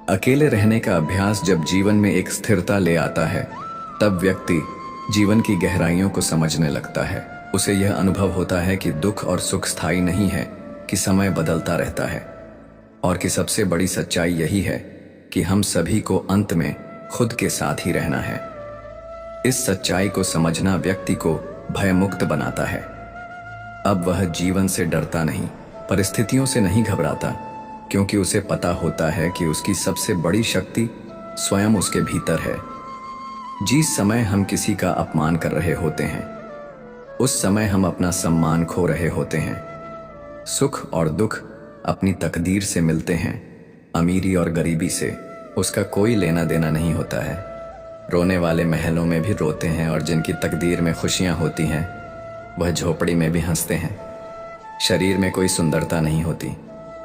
S1: अकेले रहने का अभ्यास जब जीवन में एक स्थिरता ले आता है, तब व्यक्ति जीवन की गहराइयों को समझने लगता है। उसे यह अनुभव होता है कि दुख और सुख स्थायी नहीं है, कि समय बदलता रहता है, और कि सबसे बड़ी सच्चाई यही है कि हम सभी को अंत में खुद के साथ ही रहना है। इस सच्चाई को समझना व्यक्ति को भयमुक्त बनाता है। अब वह जीवन से डरता नहीं, परिस्थितियों से नहीं घबराता, क्योंकि उसे पता होता है कि उसकी सबसे बड़ी शक्ति स्वयं उसके भीतर है। जिस समय हम किसी का अपमान कर रहे होते हैं, उस समय हम अपना सम्मान खो रहे होते हैं। सुख और दुख अपनी तकदीर से मिलते हैं, अमीरी और गरीबी से उसका कोई लेना देना नहीं होता है। रोने वाले महलों में भी रोते हैं, और जिनकी तकदीर में खुशियां होती हैं वह झोपड़ी में भी हंसते हैं। शरीर में कोई सुंदरता नहीं होती,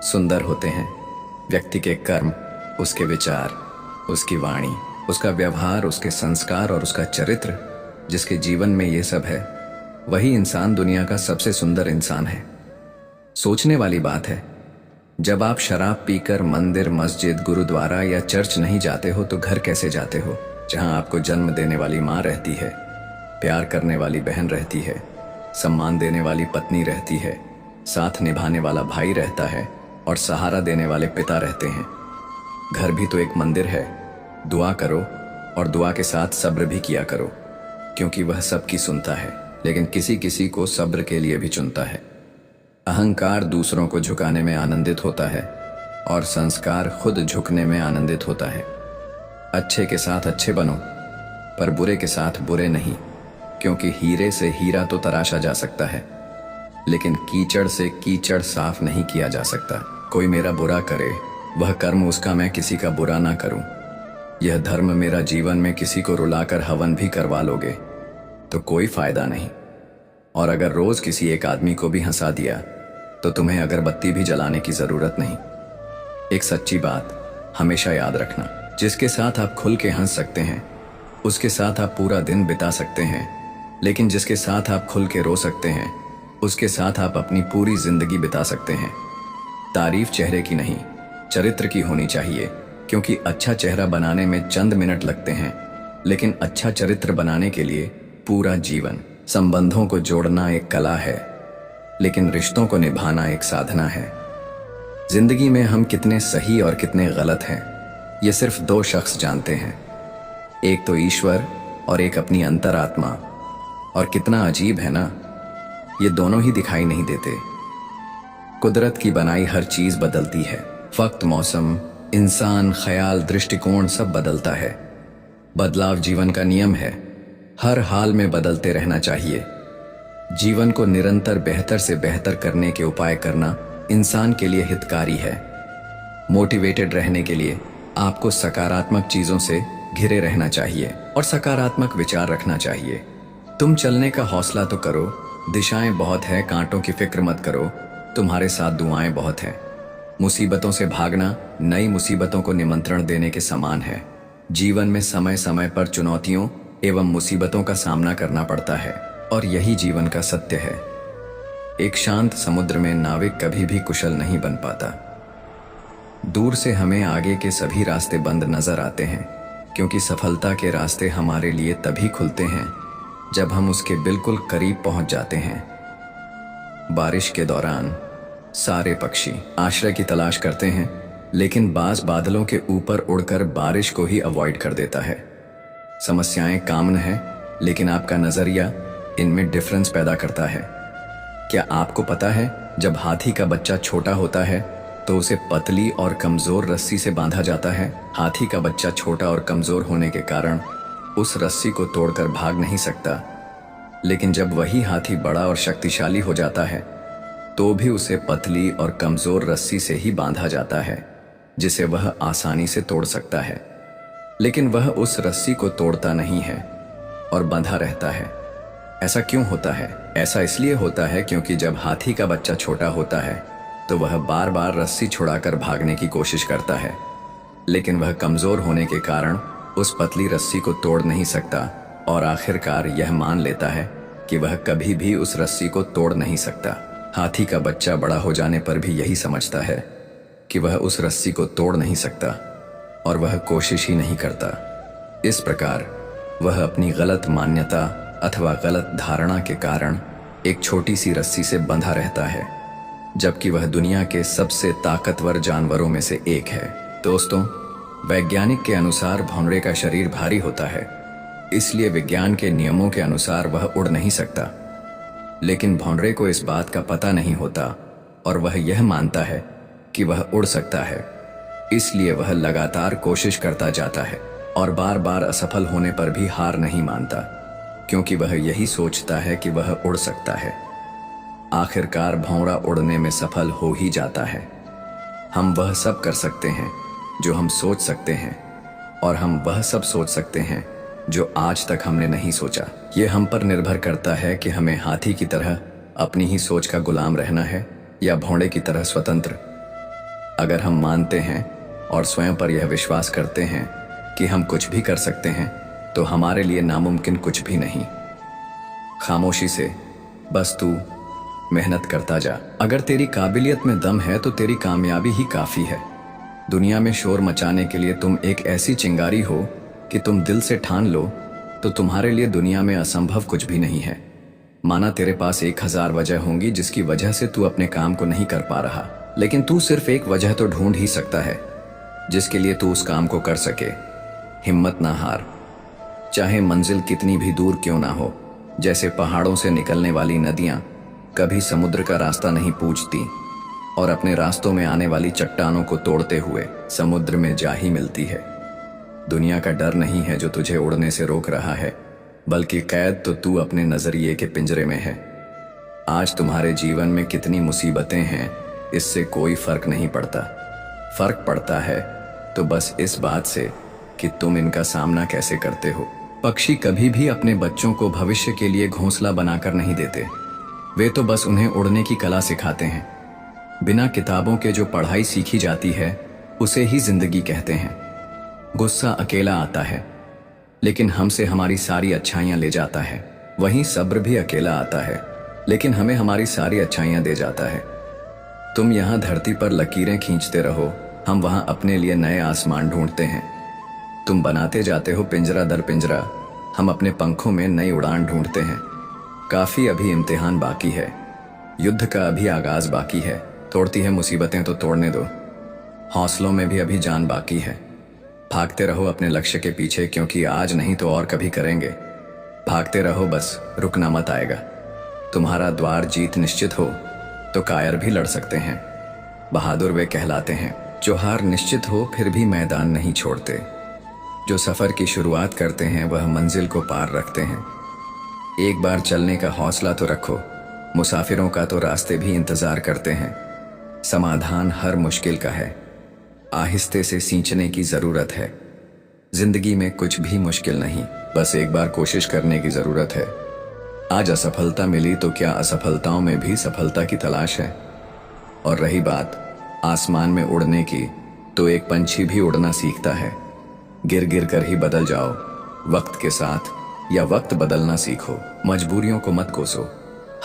S1: सुंदर होते हैं व्यक्ति के कर्म, उसके विचार, उसकी वाणी, उसका व्यवहार, उसके संस्कार और उसका चरित्र। जिसके जीवन में ये सब है, वही इंसान दुनिया का सबसे सुंदर इंसान है। सोचने वाली बात है, जब आप शराब पीकर मंदिर, मस्जिद, गुरुद्वारा या चर्च नहीं जाते हो तो घर कैसे जाते हो, जहां आपको जन्म देने वाली माँ रहती है, प्यार करने वाली बहन रहती है, सम्मान देने वाली पत्नी रहती है, साथ निभाने वाला भाई रहता है और सहारा देने वाले पिता रहते हैं। घर भी तो एक मंदिर है। दुआ करो और दुआ के साथ सब्र भी किया करो, क्योंकि वह सबकी सुनता है, लेकिन किसी किसी को सब्र के लिए भी चुनता है। अहंकार दूसरों को झुकाने में आनंदित होता है और संस्कार खुद झुकने में आनंदित होता है। अच्छे के साथ अच्छे बनो, पर बुरे के साथ बुरे नहीं, क्योंकि हीरे से हीरा तो तराशा जा सकता है, लेकिन कीचड़ से कीचड़ साफ नहीं किया जा सकता। कोई मेरा बुरा करे, वह कर्म उसका, मैं किसी का बुरा ना करूं। यह धर्म मेरा जीवन में किसी को रुलाकर हवन भी करवा लोगे तो कोई फायदा नहीं। और अगर रोज किसी एक आदमी को भी हंसा दिया तो तुम्हें अगरबत्ती भी जलाने की जरूरत नहीं। एक सच्ची बात हमेशा याद रखना, जिसके साथ आप खुल के हंस सकते हैं उसके साथ आप पूरा दिन बिता सकते हैं, लेकिन जिसके साथ आप खुल के रो सकते हैं उसके साथ आप अपनी पूरी जिंदगी बिता सकते हैं। तारीफ चेहरे की नहीं, चरित्र की होनी चाहिए, क्योंकि अच्छा चेहरा बनाने में चंद मिनट लगते हैं, लेकिन अच्छा चरित्र बनाने के लिए पूरा जीवन। संबंधों को जोड़ना एक कला है, लेकिन रिश्तों को निभाना एक साधना है। जिंदगी में हम कितने सही और कितने गलत हैं, ये सिर्फ दो शख्स जानते हैं, एक तो ईश्वर और एक अपनी अंतरात्मा। और कितना अजीब है ना, ये दोनों ही दिखाई नहीं देते। कुदरत की बनाई हर चीज बदलती है, वक्त, मौसम, इंसान, ख्याल, दृष्टिकोण सब बदलता है। बदलाव जीवन का नियम है, हर हाल में बदलते रहना चाहिए। जीवन को निरंतर बेहतर से बेहतर करने के उपाय करना इंसान के लिए हितकारी है। मोटिवेटेड रहने के लिए आपको सकारात्मक चीजों से घिरे रहना चाहिए और सकारात्मक विचार रखना चाहिए। तुम चलने का हौसला तो करो, दिशाएं बहुत है, कांटों की फिक्र मत करो, तुम्हारे साथ दुआएं बहुत हैं। मुसीबतों से भागना नई मुसीबतों को निमंत्रण देने के समान है। जीवन में समय समय पर चुनौतियों एवं मुसीबतों का सामना करना पड़ता है, और यही जीवन का सत्य है। एक शांत समुद्र में नाविक कभी भी कुशल नहीं बन पाता। दूर से हमें आगे के सभी रास्ते बंद नजर आते हैं, क्योंकि सफलता के रास्ते हमारे लिए तभी खुलते हैं जब हम उसके बिल्कुल करीब पहुंच जाते हैं। बारिश के दौरान सारे पक्षी आश्रय की तलाश करते हैं, लेकिन बाज बादलों के ऊपर उड़कर बारिश को ही अवॉइड कर देता है। समस्याएं कॉमन है, लेकिन आपका नजरिया इनमें डिफरेंस पैदा करता है। क्या आपको पता है, जब हाथी का बच्चा छोटा होता है तो उसे पतली और कमजोर रस्सी से बांधा जाता है। हाथी का बच्चा छोटा और कमजोर होने के कारण उस रस्सी को तोड़कर भाग नहीं सकता, लेकिन जब वही हाथी बड़ा और शक्तिशाली हो जाता है तो भी उसे पतली और कमजोर रस्सी से ही बांधा जाता है, जिसे वह आसानी से तोड़ सकता है। लेकिन वह उस रस्सी को तोड़ता नहीं है और बंधा रहता है। ऐसा क्यों होता है? ऐसा इसलिए होता है क्योंकि जब हाथी का बच्चा छोटा होता है तो वह बार बार रस्सी छुड़ाकर भागने की कोशिश करता है, लेकिन वह कमजोर होने के कारण उस पतली रस्सी को तोड़ नहीं सकता और आखिरकार यह मान लेता है कि वह कभी भी उस रस्सी को तोड़ नहीं सकता। हाथी का बच्चा बड़ा हो जाने पर भी यही समझता है कि वह उस रस्सी को तोड़ नहीं सकता और वह कोशिश ही नहीं करता। इस प्रकार वह अपनी गलत मान्यता अथवा गलत धारणा के कारण एक छोटी सी रस्सी से बंधा रहता है, जबकि वह दुनिया के सबसे ताकतवर जानवरों में से एक है। दोस्तों, वैज्ञानिक के अनुसार भौंरे का शरीर भारी होता है, इसलिए विज्ञान के नियमों के अनुसार वह उड़ नहीं सकता। लेकिन भौंरे को इस बात का पता नहीं होता और वह यह मानता है कि वह उड़ सकता है। इसलिए वह लगातार कोशिश करता जाता है और बार बार असफल होने पर भी हार नहीं मानता, क्योंकि वह यही सोचता है कि वह उड़ सकता है। आखिरकार भौंरा उड़ने में सफल हो ही जाता है। हम वह सब कर सकते हैं जो हम सोच सकते हैं, और हम वह सब सोच सकते हैं जो आज तक हमने नहीं सोचा। यह हम पर निर्भर करता है कि हमें हाथी की तरह अपनी ही सोच का गुलाम रहना है या भौंरे की तरह स्वतंत्र। अगर हम मानते हैं और स्वयं पर यह विश्वास करते हैं कि हम कुछ भी कर सकते हैं, तो हमारे लिए नामुमकिन कुछ भी नहीं। खामोशी से बस तू मेहनत करता जा। अगर तेरी काबिलियत में दम है तो तेरी कामयाबी ही काफी है। दुनिया में शोर मचाने के लिए तुम एक ऐसी चिंगारी हो कि तुम दिल से ठान लो तो तुम्हारे लिए दुनिया में असंभव कुछ भी नहीं है। माना तेरे पास 1000 वजह होंगी जिसकी वजह से तू अपने काम को नहीं कर पा रहा, लेकिन तू सिर्फ एक वजह तो ढूंढ ही सकता है जिसके लिए तू उस काम को कर सके। हिम्मत ना हार, चाहे मंजिल कितनी भी दूर क्यों ना हो। जैसे पहाड़ों से निकलने वाली नदियां कभी समुद्र का रास्ता नहीं पूछती और अपने रास्तों में आने वाली चट्टानों को तोड़ते हुए समुद्र में जा ही मिलती है। दुनिया का डर नहीं है जो तुझे उड़ने से रोक रहा है, बल्कि कैद तो तू अपने नजरिए के पिंजरे में है। आज तुम्हारे जीवन में कितनी मुसीबतें हैं, इससे कोई फर्क नहीं पड़ता। फर्क पड़ता है तो बस इस बात से कि तुम इनका सामना कैसे करते हो। पक्षी कभी भी अपने बच्चों को भविष्य के लिए घोंसला बनाकर नहीं देते, वे तो बस उन्हें उड़ने की कला सिखाते हैं। बिना किताबों के जो पढ़ाई सीखी जाती है उसे ही जिंदगी कहते हैं। गुस्सा अकेला आता है, लेकिन हमसे हमारी सारी अच्छाइयां ले जाता है। वहीं सब्र भी अकेला आता है, लेकिन हमें हमारी सारी अच्छाइयां दे जाता है। तुम यहाँ धरती पर लकीरें खींचते रहो, हम वहां अपने लिए नए आसमान ढूंढते हैं। तुम बनाते जाते हो पिंजरा दर पिंजरा, हम अपने पंखों में नई उड़ान ढूंढते हैं। काफी अभी इम्तिहान बाकी है, युद्ध का अभी आगाज बाकी है। तोड़ती है मुसीबतें तो तोड़ने दो, हौसलों में भी अभी जान बाकी है। भागते रहो अपने लक्ष्य के पीछे, क्योंकि आज नहीं तो और कभी करेंगे। भागते रहो, बस रुकना मत आएगा। तुम्हारा द्वार जीत निश्चित हो तो कायर भी लड़ सकते हैं। बहादुर वे कहलाते हैं जो हार निश्चित हो फिर भी मैदान नहीं छोड़ते। जो सफर की शुरुआत करते हैं वह मंजिल को पार रखते हैं। एक बार चलने का हौसला तो रखो, मुसाफिरों का तो रास्ते भी इंतजार करते हैं। समाधान हर मुश्किल का है, आहिस्ते से सींचने की जरूरत है। जिंदगी में कुछ भी मुश्किल नहीं, बस एक बार कोशिश करने की जरूरत है। आज असफलता मिली तो क्या असफलताओं में भी सफलता की तलाश है? और रही बात आसमान में उड़ने की, तो एक पंछी भी उड़ना सीखता है। गिर गिर कर ही बदल जाओ वक्त के साथ, या वक्त बदलना सीखो। मजबूरियों को मत कोसो,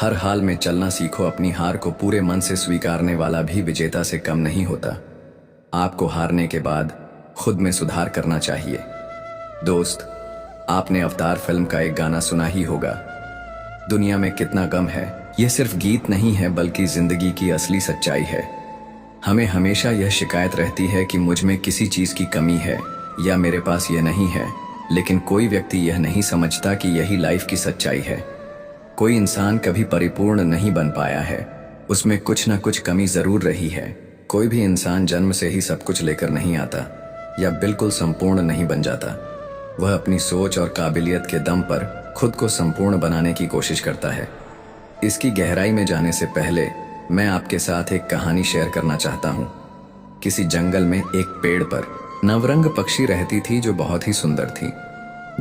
S1: हर हाल में चलना सीखो। अपनी हार को पूरे मन से स्वीकारने वाला भी विजेता से कम नहीं होता। आपको हारने के बाद खुद में सुधार करना चाहिए। दोस्त, आपने अवतार फिल्म का एक गाना सुना ही होगा, दुनिया में कितना गम है। यह सिर्फ गीत नहीं है, बल्कि जिंदगी की असली सच्चाई है। हमें हमेशा यह शिकायत रहती है कि मुझ में किसी चीज की कमी है या मेरे पास यह नहीं है, लेकिन कोई व्यक्ति यह नहीं समझता कि यही लाइफ की सच्चाई है। कोई इंसान कभी परिपूर्ण नहीं बन पाया है, उसमें कुछ ना कुछ कमी जरूर रही है। कोई भी इंसान जन्म से ही सब कुछ लेकर नहीं आता या बिल्कुल संपूर्ण नहीं बन जाता। वह अपनी सोच और काबिलियत के दम पर खुद को संपूर्ण बनाने की कोशिश करता है। इसकी गहराई में जाने से पहले मैं आपके साथ एक कहानी शेयर करना चाहता हूँ। किसी जंगल में एक पेड़ पर नवरंग पक्षी रहती थी जो बहुत ही सुंदर थी।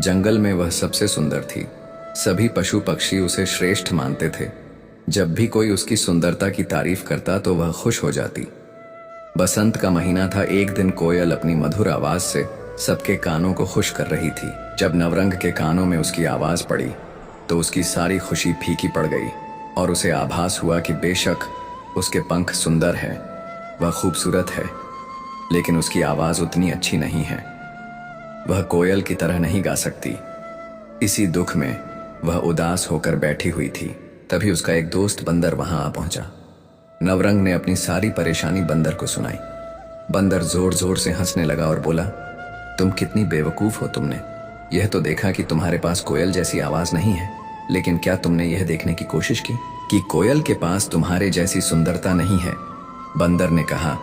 S1: जंगल में वह सबसे सुंदर थी। सभी पशु पक्षी उसे श्रेष्ठ मानते थे। जब भी कोई उसकी सुंदरता की तारीफ करता तो वह खुश हो जाती। बसंत का महीना था। एक दिन कोयल अपनी मधुर आवाज से सबके कानों को खुश कर रही थी। जब नवरंग के कानों में उसकी आवाज पड़ी तो उसकी सारी खुशी फीकी पड़ गई और उसे आभास हुआ कि बेशक उसके पंख सुंदर है, वह खूबसूरत है, लेकिन उसकी आवाज उतनी अच्छी नहीं है। वह कोयल की तरह नहीं गा सकती। इसी दुख में वह उदास होकर बैठी हुई थी। तभी उसका एक दोस्त बंदर वहां आ पहुंचा। नवरंग ने अपनी सारी परेशानी बंदर को सुनाई। बंदर जोर जोर से हंसने लगा और बोला, तुम कितनी बेवकूफ हो। तुमने यह तो देखा कि तुम्हारे पास कोयल जैसी आवाज नहीं है, लेकिन क्या तुमने यह देखने की कोशिश की कि कोयल के पास तुम्हारे जैसी सुंदरता नहीं है। बंदर ने कहा,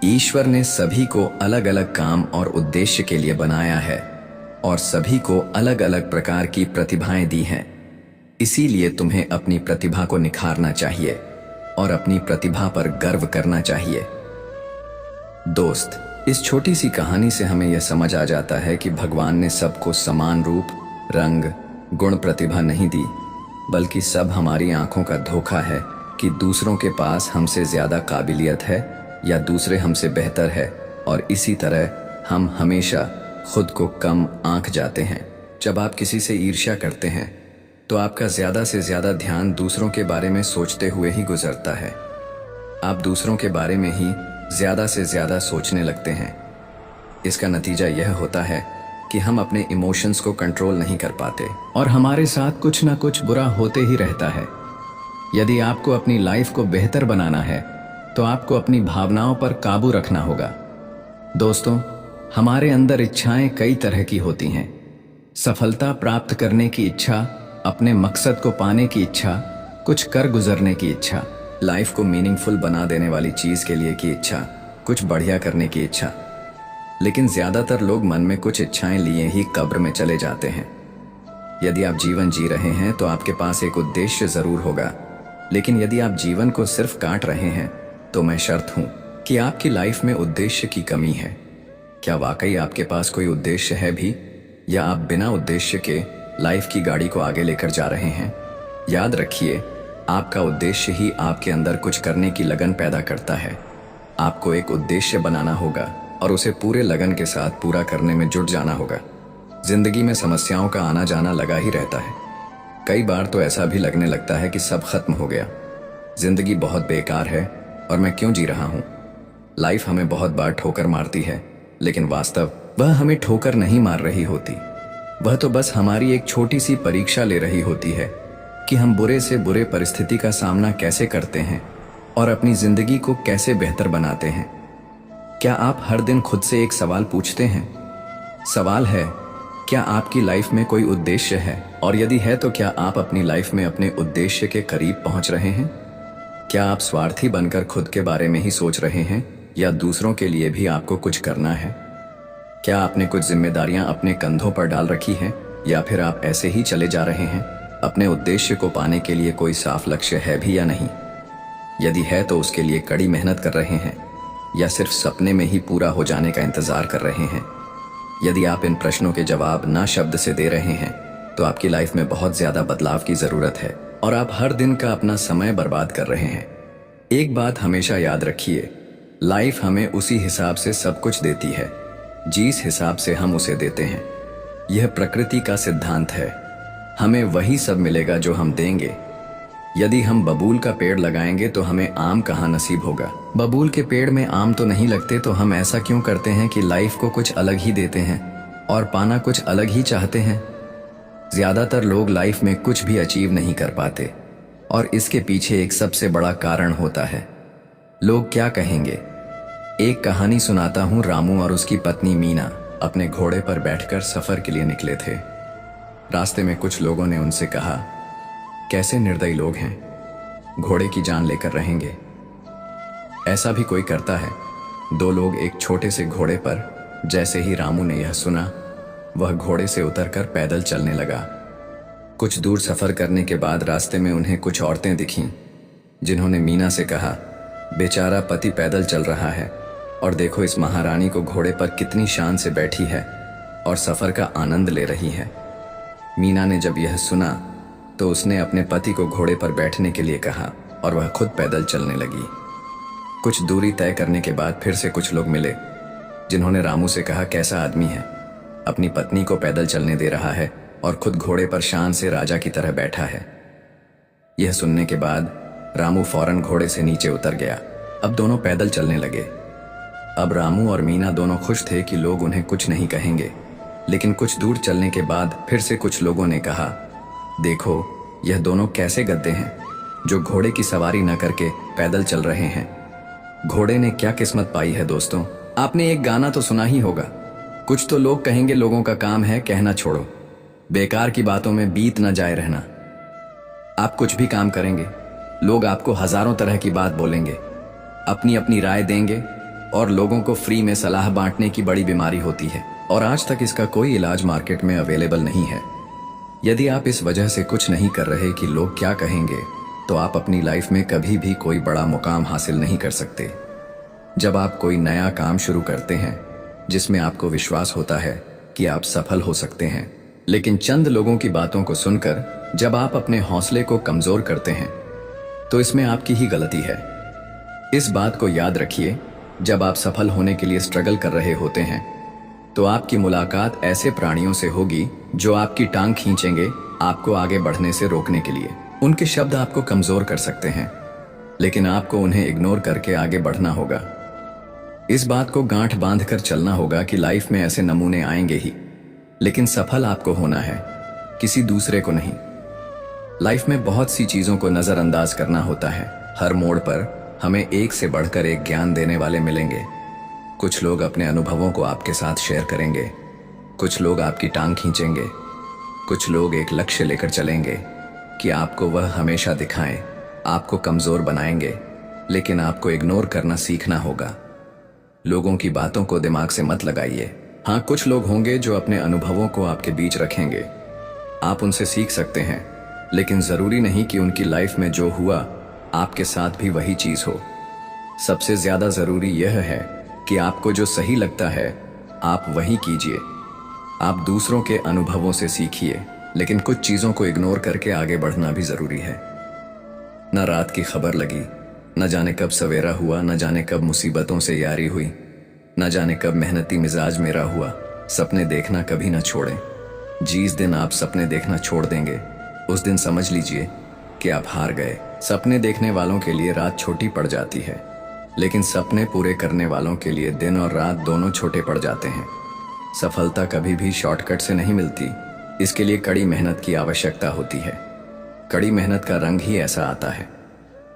S1: ईश्वर ने सभी को अलग अलग काम और उद्देश्य के लिए बनाया है और सभी को अलग अलग प्रकार की प्रतिभाएं दी हैं। इसीलिए तुम्हें अपनी प्रतिभा को निखारना चाहिए और अपनी प्रतिभा पर गर्व करना चाहिए। दोस्त, इस छोटी सी कहानी से हमें यह समझ आ जाता है कि भगवान ने सबको समान रूप, रंग, गुण, प्रतिभा नहीं दी, बल्कि सब हमारी आंखों का धोखा है कि दूसरों के पास हमसे ज्यादा काबिलियत है या दूसरे हमसे बेहतर है, और इसी तरह हम हमेशा खुद को कम आंक जाते हैं। जब आप किसी से ईर्ष्या करते हैं तो आपका ज्यादा से ज्यादा ध्यान दूसरों के बारे में सोचते हुए ही गुजरता है। आप दूसरों के बारे में ही ज्यादा से ज्यादा सोचने लगते हैं। इसका नतीजा यह होता है कि हम अपने इमोशंस को कंट्रोल नहीं कर पाते और हमारे साथ कुछ ना कुछ बुरा होते ही रहता है। यदि आपको अपनी लाइफ को बेहतर बनाना है तो आपको अपनी भावनाओं पर काबू रखना होगा। दोस्तों, हमारे अंदर इच्छाएं कई तरह की होती हैं। सफलता प्राप्त करने की इच्छा, अपने मकसद को पाने की इच्छा, कुछ कर गुजरने की इच्छा, लाइफ को मीनिंगफुल बना देने वाली चीज के लिए की इच्छा, कुछ बढ़िया करने की इच्छा। लेकिन ज्यादातर लोग मन में कुछ इच्छाएं लिए ही कब्र में चले जाते हैं। यदि आप जीवन जी रहे हैं तो आपके पास एक उद्देश्य जरूर होगा, लेकिन यदि आप जीवन को सिर्फ काट रहे हैं तो मैं शर्त हूं कि आपकी लाइफ में उद्देश्य की कमी है। क्या वाकई आपके पास कोई उद्देश्य है भी, या आप बिना उद्देश्य के लाइफ की गाड़ी को आगे लेकर जा रहे हैं? याद रखिए, आपका उद्देश्य ही आपके अंदर कुछ करने की लगन पैदा करता है। आपको एक उद्देश्य बनाना होगा और उसे पूरे लगन के साथ पूरा करने में जुट जाना होगा। जिंदगी में समस्याओं का आना जाना लगा ही रहता है। कई बार तो ऐसा भी लगने लगता है कि सब खत्म हो गया, जिंदगी बहुत बेकार है और मैं क्यों जी रहा हूं। लाइफ हमें बहुत बार ठोकर मारती है, लेकिन वास्तव वह हमें ठोकर नहीं मार रही होती। वह तो बस हमारी एक छोटी सी परीक्षा ले रही होती है कि हम बुरे से बुरे परिस्थिति का सामना कैसे करते हैं और अपनी जिंदगी को कैसे बेहतर बनाते हैं। क्या आप हर दिन खुद से एक सवाल पूछते हैं? सवाल है, क्या आपकी लाइफ में कोई उद्देश्य है? और यदि है तो क्या आप अपनी लाइफ में अपने उद्देश्य के करीब पहुंच रहे हैं? क्या आप स्वार्थी बनकर खुद के बारे में ही सोच रहे हैं या दूसरों के लिए भी आपको कुछ करना है? क्या आपने कुछ जिम्मेदारियां अपने कंधों पर डाल रखी हैं, या फिर आप ऐसे ही चले जा रहे हैं? अपने उद्देश्य को पाने के लिए कोई साफ लक्ष्य है भी या नहीं? यदि है तो उसके लिए कड़ी मेहनत कर रहे हैं या सिर्फ सपने में ही पूरा हो जाने का इंतजार कर रहे हैं? यदि आप इन प्रश्नों के जवाब ना शब्द से दे रहे हैं तो आपकी लाइफ में बहुत ज्यादा बदलाव की जरूरत है और आप हर दिन का अपना समय बर्बाद कर रहे हैं। एक बात हमेशा याद रखिए, लाइफ हमें उसी हिसाब से सब कुछ देती है जिस हिसाब से हम उसे देते हैं। यह प्रकृति का सिद्धांत है। हमें वही सब मिलेगा जो हम देंगे। यदि हम बबूल का पेड़ लगाएंगे तो हमें आम कहाँ नसीब होगा। बबूल के पेड़ में आम तो नहीं लगते, तो हम ऐसा क्यों करते हैं कि लाइफ को कुछ अलग ही देते हैं और पाना कुछ अलग ही चाहते हैं। ज्यादातर लोग लाइफ में कुछ भी अचीव नहीं कर पाते और इसके पीछे एक सबसे बड़ा कारण होता है, लोग क्या कहेंगे। एक कहानी सुनाता हूँ। रामू और उसकी पत्नी मीना अपने घोड़े पर बैठकर सफर के लिए निकले थे। रास्ते में कुछ लोगों ने उनसे कहा, कैसे निर्दयी लोग हैं, घोड़े की जान लेकर रहेंगे। ऐसा भी कोई करता है? दो लोग एक छोटे से घोड़े पर। जैसे ही रामू ने यह सुना, वह घोड़े से उतरकर पैदल चलने लगा। कुछ दूर सफर करने के बाद रास्ते में उन्हें कुछ औरतें दिखीं, जिन्होंने मीना से कहा, बेचारा पति पैदल चल रहा है और देखो इस महारानी को घोड़े पर कितनी शान से बैठी है और सफर का आनंद ले रही है। मीना ने जब यह सुना तो उसने अपने पति को घोड़े पर बैठने के लिए कहा और वह खुद पैदल चलने लगी। कुछ दूरी तय करने के बाद फिर से कुछ लोग मिले, जिन्होंने रामू से कहा, कैसा आदमी है, अपनी पत्नी को पैदल चलने दे रहा है और खुद घोड़े पर शान से राजा की तरह बैठा है। यह सुनने के बाद रामू फौरन घोड़े से नीचे उतर गया। अब दोनों पैदल चलने लगे। अब रामू और मीना दोनों खुश थे कि लोग उन्हें कुछ नहीं कहेंगे। लेकिन कुछ दूर चलने के बाद फिर से कुछ लोगों ने कहा, देखो यह दोनों कैसे गद्दे हैं जो घोड़े की सवारी न करके पैदल चल रहे हैं। घोड़े ने क्या किस्मत पाई है दोस्तों। आपने एक गाना तो सुना ही होगा, कुछ तो लोग कहेंगे लोगों का काम है कहना छोड़ो, बेकार की बातों में बीत न जाए रहना। आप कुछ भी काम करेंगे, लोग आपको हजारों तरह की बात बोलेंगे, अपनी अपनी राय देंगे और लोगों को फ्री में सलाह बांटने की बड़ी बीमारी होती है और आज तक इसका कोई इलाज मार्केट में अवेलेबल नहीं है। यदि आप इस वजह से कुछ नहीं कर रहे कि लोग क्या कहेंगे, तो आप अपनी लाइफ में कभी भी कोई बड़ा मुकाम हासिल नहीं कर सकते। जब आप कोई नया काम शुरू करते हैं जिसमें आपको विश्वास होता है कि आप सफल हो सकते हैं, लेकिन चंद लोगों की बातों को सुनकर जब आप अपने हौसले को कमजोर करते हैं, तो इसमें आपकी ही गलती है। इस बात को याद रखिए, जब आप सफल होने के लिए स्ट्रगल कर रहे होते हैं तो आपकी मुलाकात ऐसे प्राणियों से होगी जो आपकी टांग खींचेंगे आपको आगे बढ़ने से रोकने के लिए। उनके शब्द आपको कमजोर कर सकते हैं, लेकिन आपको उन्हें इग्नोर करके आगे बढ़ना होगा। इस बात को गांठ बांधकर चलना होगा कि लाइफ में ऐसे नमूने आएंगे ही, लेकिन सफल आपको होना है, किसी दूसरे को नहीं। लाइफ में बहुत सी चीजों को नजरअंदाज करना होता है। हर मोड़ पर हमें एक से बढ़कर एक ज्ञान देने वाले मिलेंगे। कुछ लोग अपने अनुभवों को आपके साथ शेयर करेंगे, कुछ लोग आपकी टांग खींचेंगे, कुछ लोग एक लक्ष्य लेकर चलेंगे कि आपको वह हमेशा दिखाएं, आपको कमजोर बनाएंगे, लेकिन आपको इग्नोर करना सीखना होगा। लोगों की बातों को दिमाग से मत लगाइए। हाँ, कुछ लोग होंगे जो अपने अनुभवों को आपके बीच रखेंगे, आप उनसे सीख सकते हैं, लेकिन जरूरी नहीं कि उनकी लाइफ में जो हुआ आपके साथ भी वही चीज हो। सबसे ज्यादा जरूरी यह है कि आपको जो सही लगता है आप वही कीजिए। आप दूसरों के अनुभवों से सीखिए, लेकिन कुछ चीजों को इग्नोर करके आगे बढ़ना भी जरूरी है। न रात की खबर लगी, न जाने कब सवेरा हुआ, न जाने कब मुसीबतों से यारी हुई, न जाने कब मेहनती मिजाज मेरा हुआ। सपने देखना कभी न छोड़ें। जिस दिन आप सपने देखना छोड़ देंगे उस दिन समझ लीजिए कि आप हार गए। सपने देखने वालों के लिए रात छोटी पड़ जाती है, लेकिन सपने पूरे करने वालों के लिए दिन और रात दोनों छोटे पड़ जाते हैं। सफलता कभी भी शॉर्टकट से नहीं मिलती, इसके लिए कड़ी मेहनत की आवश्यकता होती है। कड़ी मेहनत का रंग ही ऐसा आता है।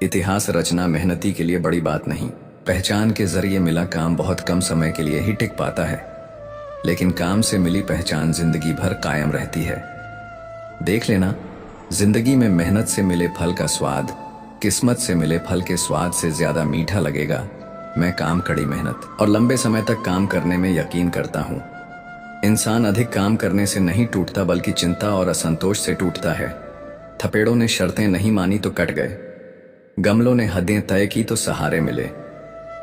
S1: इतिहास रचना मेहनती के लिए बड़ी बात नहीं। पहचान के जरिए मिला काम बहुत कम समय के लिए ही टिक पाता है, लेकिन काम से मिली पहचान जिंदगी भर कायम रहती है। देख लेना, जिंदगी में मेहनत से मिले फल का स्वाद किस्मत से मिले फल के स्वाद से ज्यादा मीठा लगेगा। मैं काम, कड़ी मेहनत और लंबे समय तक काम करने में यकीन करता हूँ। इंसान अधिक काम करने से नहीं टूटता, बल्कि चिंता और असंतोष से टूटता है। थपेड़ों ने शर्तें नहीं मानी तो कट गए, गमलों ने हदें तय की तो सहारे मिले।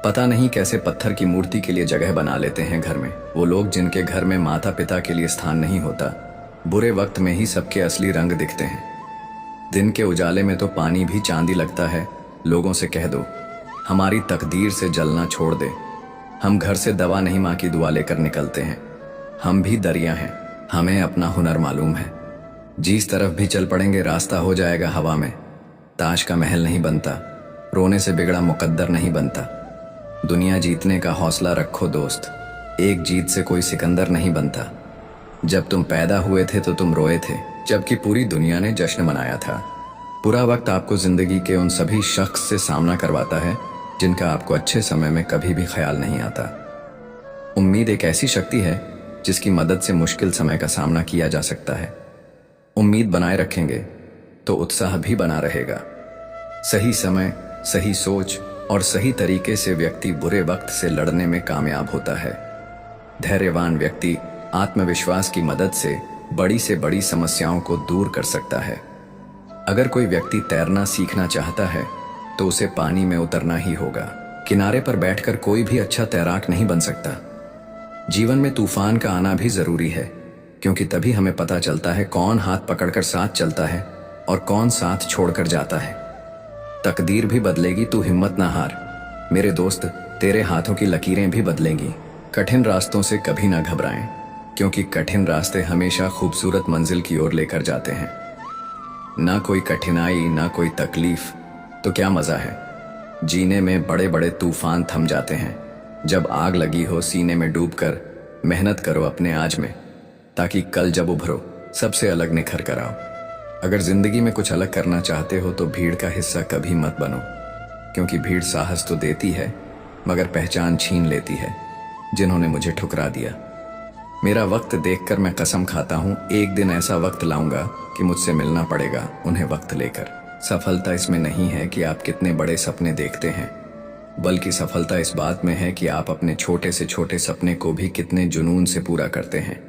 S1: पता नहीं कैसे पत्थर की मूर्ति के लिए जगह बना लेते हैं घर में वो लोग जिनके घर में माता पिता के लिए स्थान नहीं होता। बुरे वक्त में ही सबके असली रंग दिखते हैं। दिन के उजाले में तो पानी भी चांदी लगता है। लोगों से कह दो हमारी तकदीर से जलना छोड़ दे। हम घर से दवा नहीं, माँ की दुआ लेकर निकलते हैं। हम भी दरिया हैं, हमें अपना हुनर मालूम है। जिस तरफ भी चल पड़ेंगे रास्ता हो जाएगा हवा में। ताश का महल नहीं बनता, रोने से बिगड़ा मुकद्दर नहीं बनता। दुनिया जीतने का हौसला रखो दोस्त, एक जीत से कोई सिकंदर नहीं बनता। जब तुम पैदा हुए थे तो तुम रोए थे, जबकि पूरी दुनिया ने जश्न मनाया था। बुरा वक्त आपको जिंदगी के उन सभी शख्स से सामना करवाता है जिनका आपको अच्छे समय में कभी भी ख्याल नहीं आता। उम्मीद एक ऐसी शक्ति है जिसकी मदद से मुश्किल समय का सामना किया जा सकता है। उम्मीद बनाए रखेंगे तो उत्साह भी बना रहेगा। सही समय, सही सोच और सही तरीके से व्यक्ति बुरे वक्त से लड़ने में कामयाब होता है। धैर्यवान व्यक्ति आत्मविश्वास की मदद से बड़ी समस्याओं को दूर कर सकता है। अगर कोई व्यक्ति तैरना सीखना चाहता है तो उसे पानी में उतरना ही होगा। किनारे पर बैठकर कोई भी अच्छा तैराक नहीं बन सकता। जीवन में तूफान का आना भी जरूरी है, क्योंकि तभी हमें पता चलता है कौन हाथ पकड़कर साथ चलता है और कौन साथ छोड़कर जाता है। तकदीर भी बदलेगी, तू हिम्मत ना हार मेरे दोस्त। तेरे हाथों की लकीरें भी बदलेंगी। कठिन रास्तों से कभी ना घबराएं, क्योंकि कठिन रास्ते हमेशा खूबसूरत मंजिल की ओर लेकर जाते हैं। ना कोई कठिनाई ना कोई तकलीफ, तो क्या मजा है। जीने में बड़े बड़े तूफान थम जाते हैं जब आग लगी हो सीने में डूबकर मेहनत करो अपने आज में, ताकि कल जब उभरो सबसे अलग निखर कर आओ। अगर जिंदगी में कुछ अलग करना चाहते हो तो भीड़ का हिस्सा कभी मत बनो, क्योंकि भीड़ साहस तो देती है मगर पहचान छीन लेती है। जिन्होंने मुझे ठुकरा दिया, मेरा वक्त देखकर मैं कसम खाता हूं एक दिन ऐसा वक्त लाऊंगा कि मुझसे मिलना पड़ेगा उन्हें वक्त लेकर। सफलता इसमें नहीं है कि आप कितने बड़े सपने देखते हैं, बल्कि सफलता इस बात में है कि आप अपने छोटे से छोटे सपने को भी कितने जुनून से पूरा करते हैं।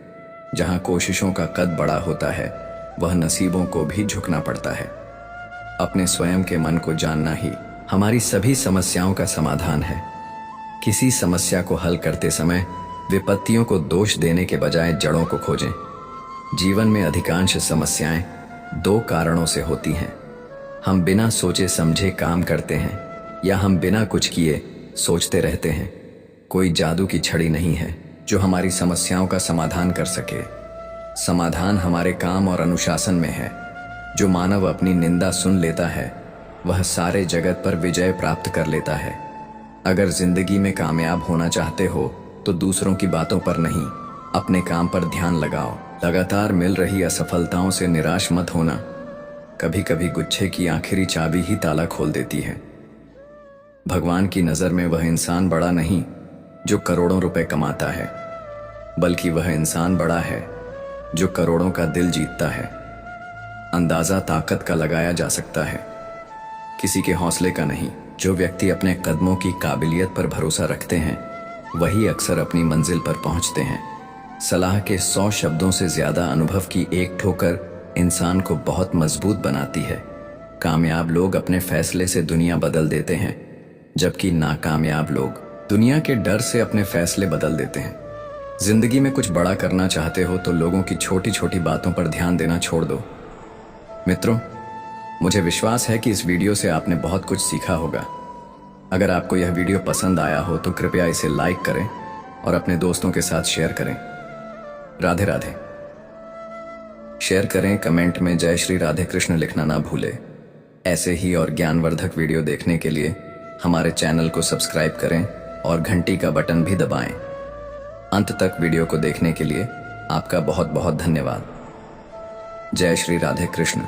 S1: जहां कोशिशों का कद बड़ा होता है वह नसीबों को भी झुकना पड़ता है। अपने स्वयं के मन को जानना ही हमारी सभी समस्याओं का समाधान है। किसी समस्या को हल करते समय विपत्तियों को दोष देने के बजाय जड़ों को खोजें। जीवन में अधिकांश समस्याएं दो कारणों से होती हैं। हम बिना सोचे समझे काम करते हैं या हम बिना कुछ किए सोचते रहते हैं। कोई जादू की छड़ी नहीं है जो हमारी समस्याओं का समाधान कर सके। समाधान हमारे काम और अनुशासन में है। जो मानव अपनी निंदा सुन लेता है वह सारे जगत पर विजय प्राप्त कर लेता है। अगर जिंदगी में कामयाब होना चाहते हो तो दूसरों की बातों पर नहीं, अपने काम पर ध्यान लगाओ। लगातार मिल रही असफलताओं से निराश मत होना। कभी कभी गुच्छे की आखिरी चाबी ही ताला खोल देती है। भगवान की नजर में वह इंसान बड़ा नहीं जो करोड़ों रुपए कमाता है, बल्कि वह इंसान बड़ा है जो करोड़ों का दिल जीतता है। अंदाजा ताकत का लगाया जा सकता है, किसी के हौसले का नहीं। जो व्यक्ति अपने कदमों की काबिलियत पर भरोसा रखते हैं वही अक्सर अपनी मंजिल पर पहुंचते हैं। सलाह के 100 शब्दों से ज्यादा अनुभव की एक ठोकर इंसान को बहुत मजबूत बनाती है। कामयाब लोग अपने फैसले से दुनिया बदल देते हैं, जबकि नाकामयाब लोग दुनिया के डर से अपने फैसले बदल देते हैं। जिंदगी में कुछ बड़ा करना चाहते हो तो लोगों की छोटी छोटी बातों पर ध्यान देना छोड़ दो। मित्रों, मुझे विश्वास है कि इस वीडियो से आपने बहुत कुछ सीखा होगा। अगर आपको यह वीडियो पसंद आया हो तो कृपया इसे लाइक करें और अपने दोस्तों के साथ शेयर करें। राधे राधे। शेयर करें, कमेंट में जय श्री राधे कृष्ण लिखना ना भूले। ऐसे ही और ज्ञानवर्धक वीडियो देखने के लिए हमारे चैनल को सब्सक्राइब करें और घंटी का बटन भी दबाएं। अंत तक वीडियो को देखने के लिए आपका बहुत बहुत धन्यवाद। जय श्री राधे कृष्ण।